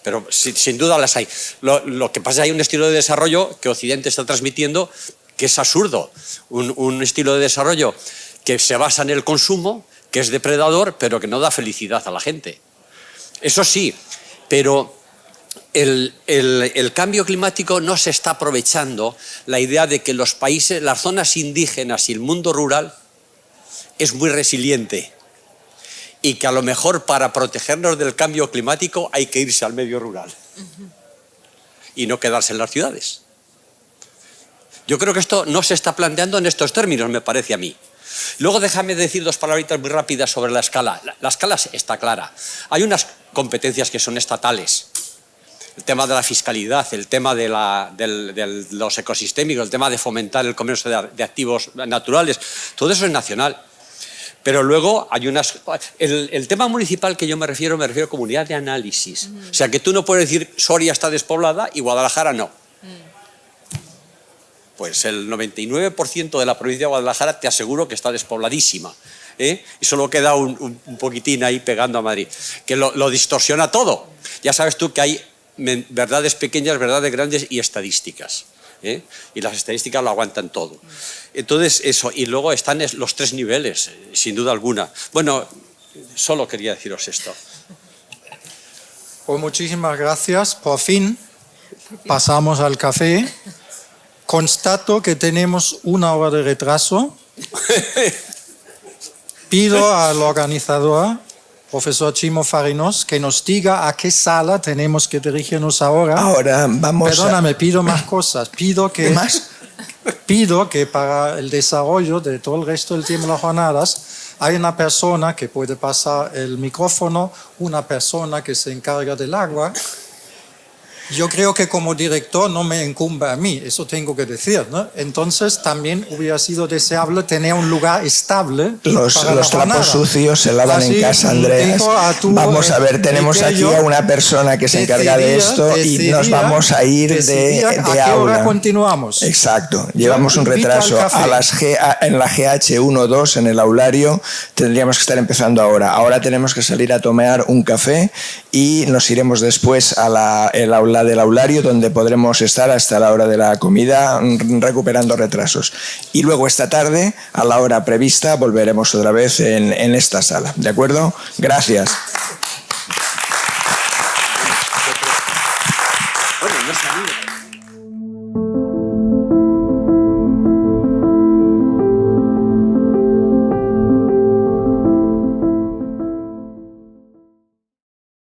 pero sin duda las hay. Lo que pasa es que hay un estilo de desarrollo que Occidente está transmitiendo que es absurdo. Un estilo de desarrollo que se basa en el consumo, que es depredador, pero que no da felicidad a la gente. Eso sí, pero el cambio climático no se está aprovechando la idea de que los países, las zonas indígenas y el mundo rural es muy resiliente y que a lo mejor para protegernos del cambio climático hay que irse al medio rural y no quedarse en las ciudades. Yo creo que esto no se está planteando en estos términos, me parece a mí. Luego déjame decir dos palabritas muy rápidas sobre la escala. La escala está clara. Hay unas competencias que son estatales. El tema de la fiscalidad, el tema de los ecosistémicos, el tema de fomentar el comercio de activos naturales, todo eso es nacional. Pero luego hay el tema municipal que yo me refiero a comunidad de análisis. O sea, que tú no puedes decir Soria está despoblada y Guadalajara no. Pues el 99% de la provincia de Guadalajara te aseguro que está despobladísima. Y solo queda un poquitín ahí pegando a Madrid, que lo distorsiona todo. Ya sabes tú que hay verdades pequeñas, verdades grandes y estadísticas. Y las estadísticas lo aguantan todo. Entonces, eso. Y luego están los tres niveles, sin duda alguna. Bueno, solo quería deciros esto. Pues muchísimas gracias. Por fin pasamos al café. Constato que tenemos 1 hora de retraso. Pido al organizador, profesor Chimo Farinos, que nos diga a qué sala tenemos que dirigirnos ahora. Ahora vamos Perdóname, pido más cosas. Pido que para el desarrollo de todo el resto del tiempo de las jornadas hay una persona que puede pasar el micrófono, una persona que se encarga del agua. Yo creo que como director no me incumbe a mí, eso tengo que decir, ¿no? Entonces también hubiera sido deseable tener un lugar estable. Los trapos sucios se lavan en casa, Andreas. Vamos a ver, tenemos aquí a una persona que se encarga de esto y nos vamos a ir de aula. ¿A qué hora continuamos? Exacto, llevamos un retraso en la GH1-2 en el aulario, tendríamos que estar empezando ahora. Ahora tenemos que salir a tomar un café y nos iremos después a el aula del aulario, donde podremos estar hasta la hora de la comida recuperando retrasos. Y luego esta tarde, a la hora prevista, volveremos otra vez en esta sala. ¿De acuerdo? Gracias.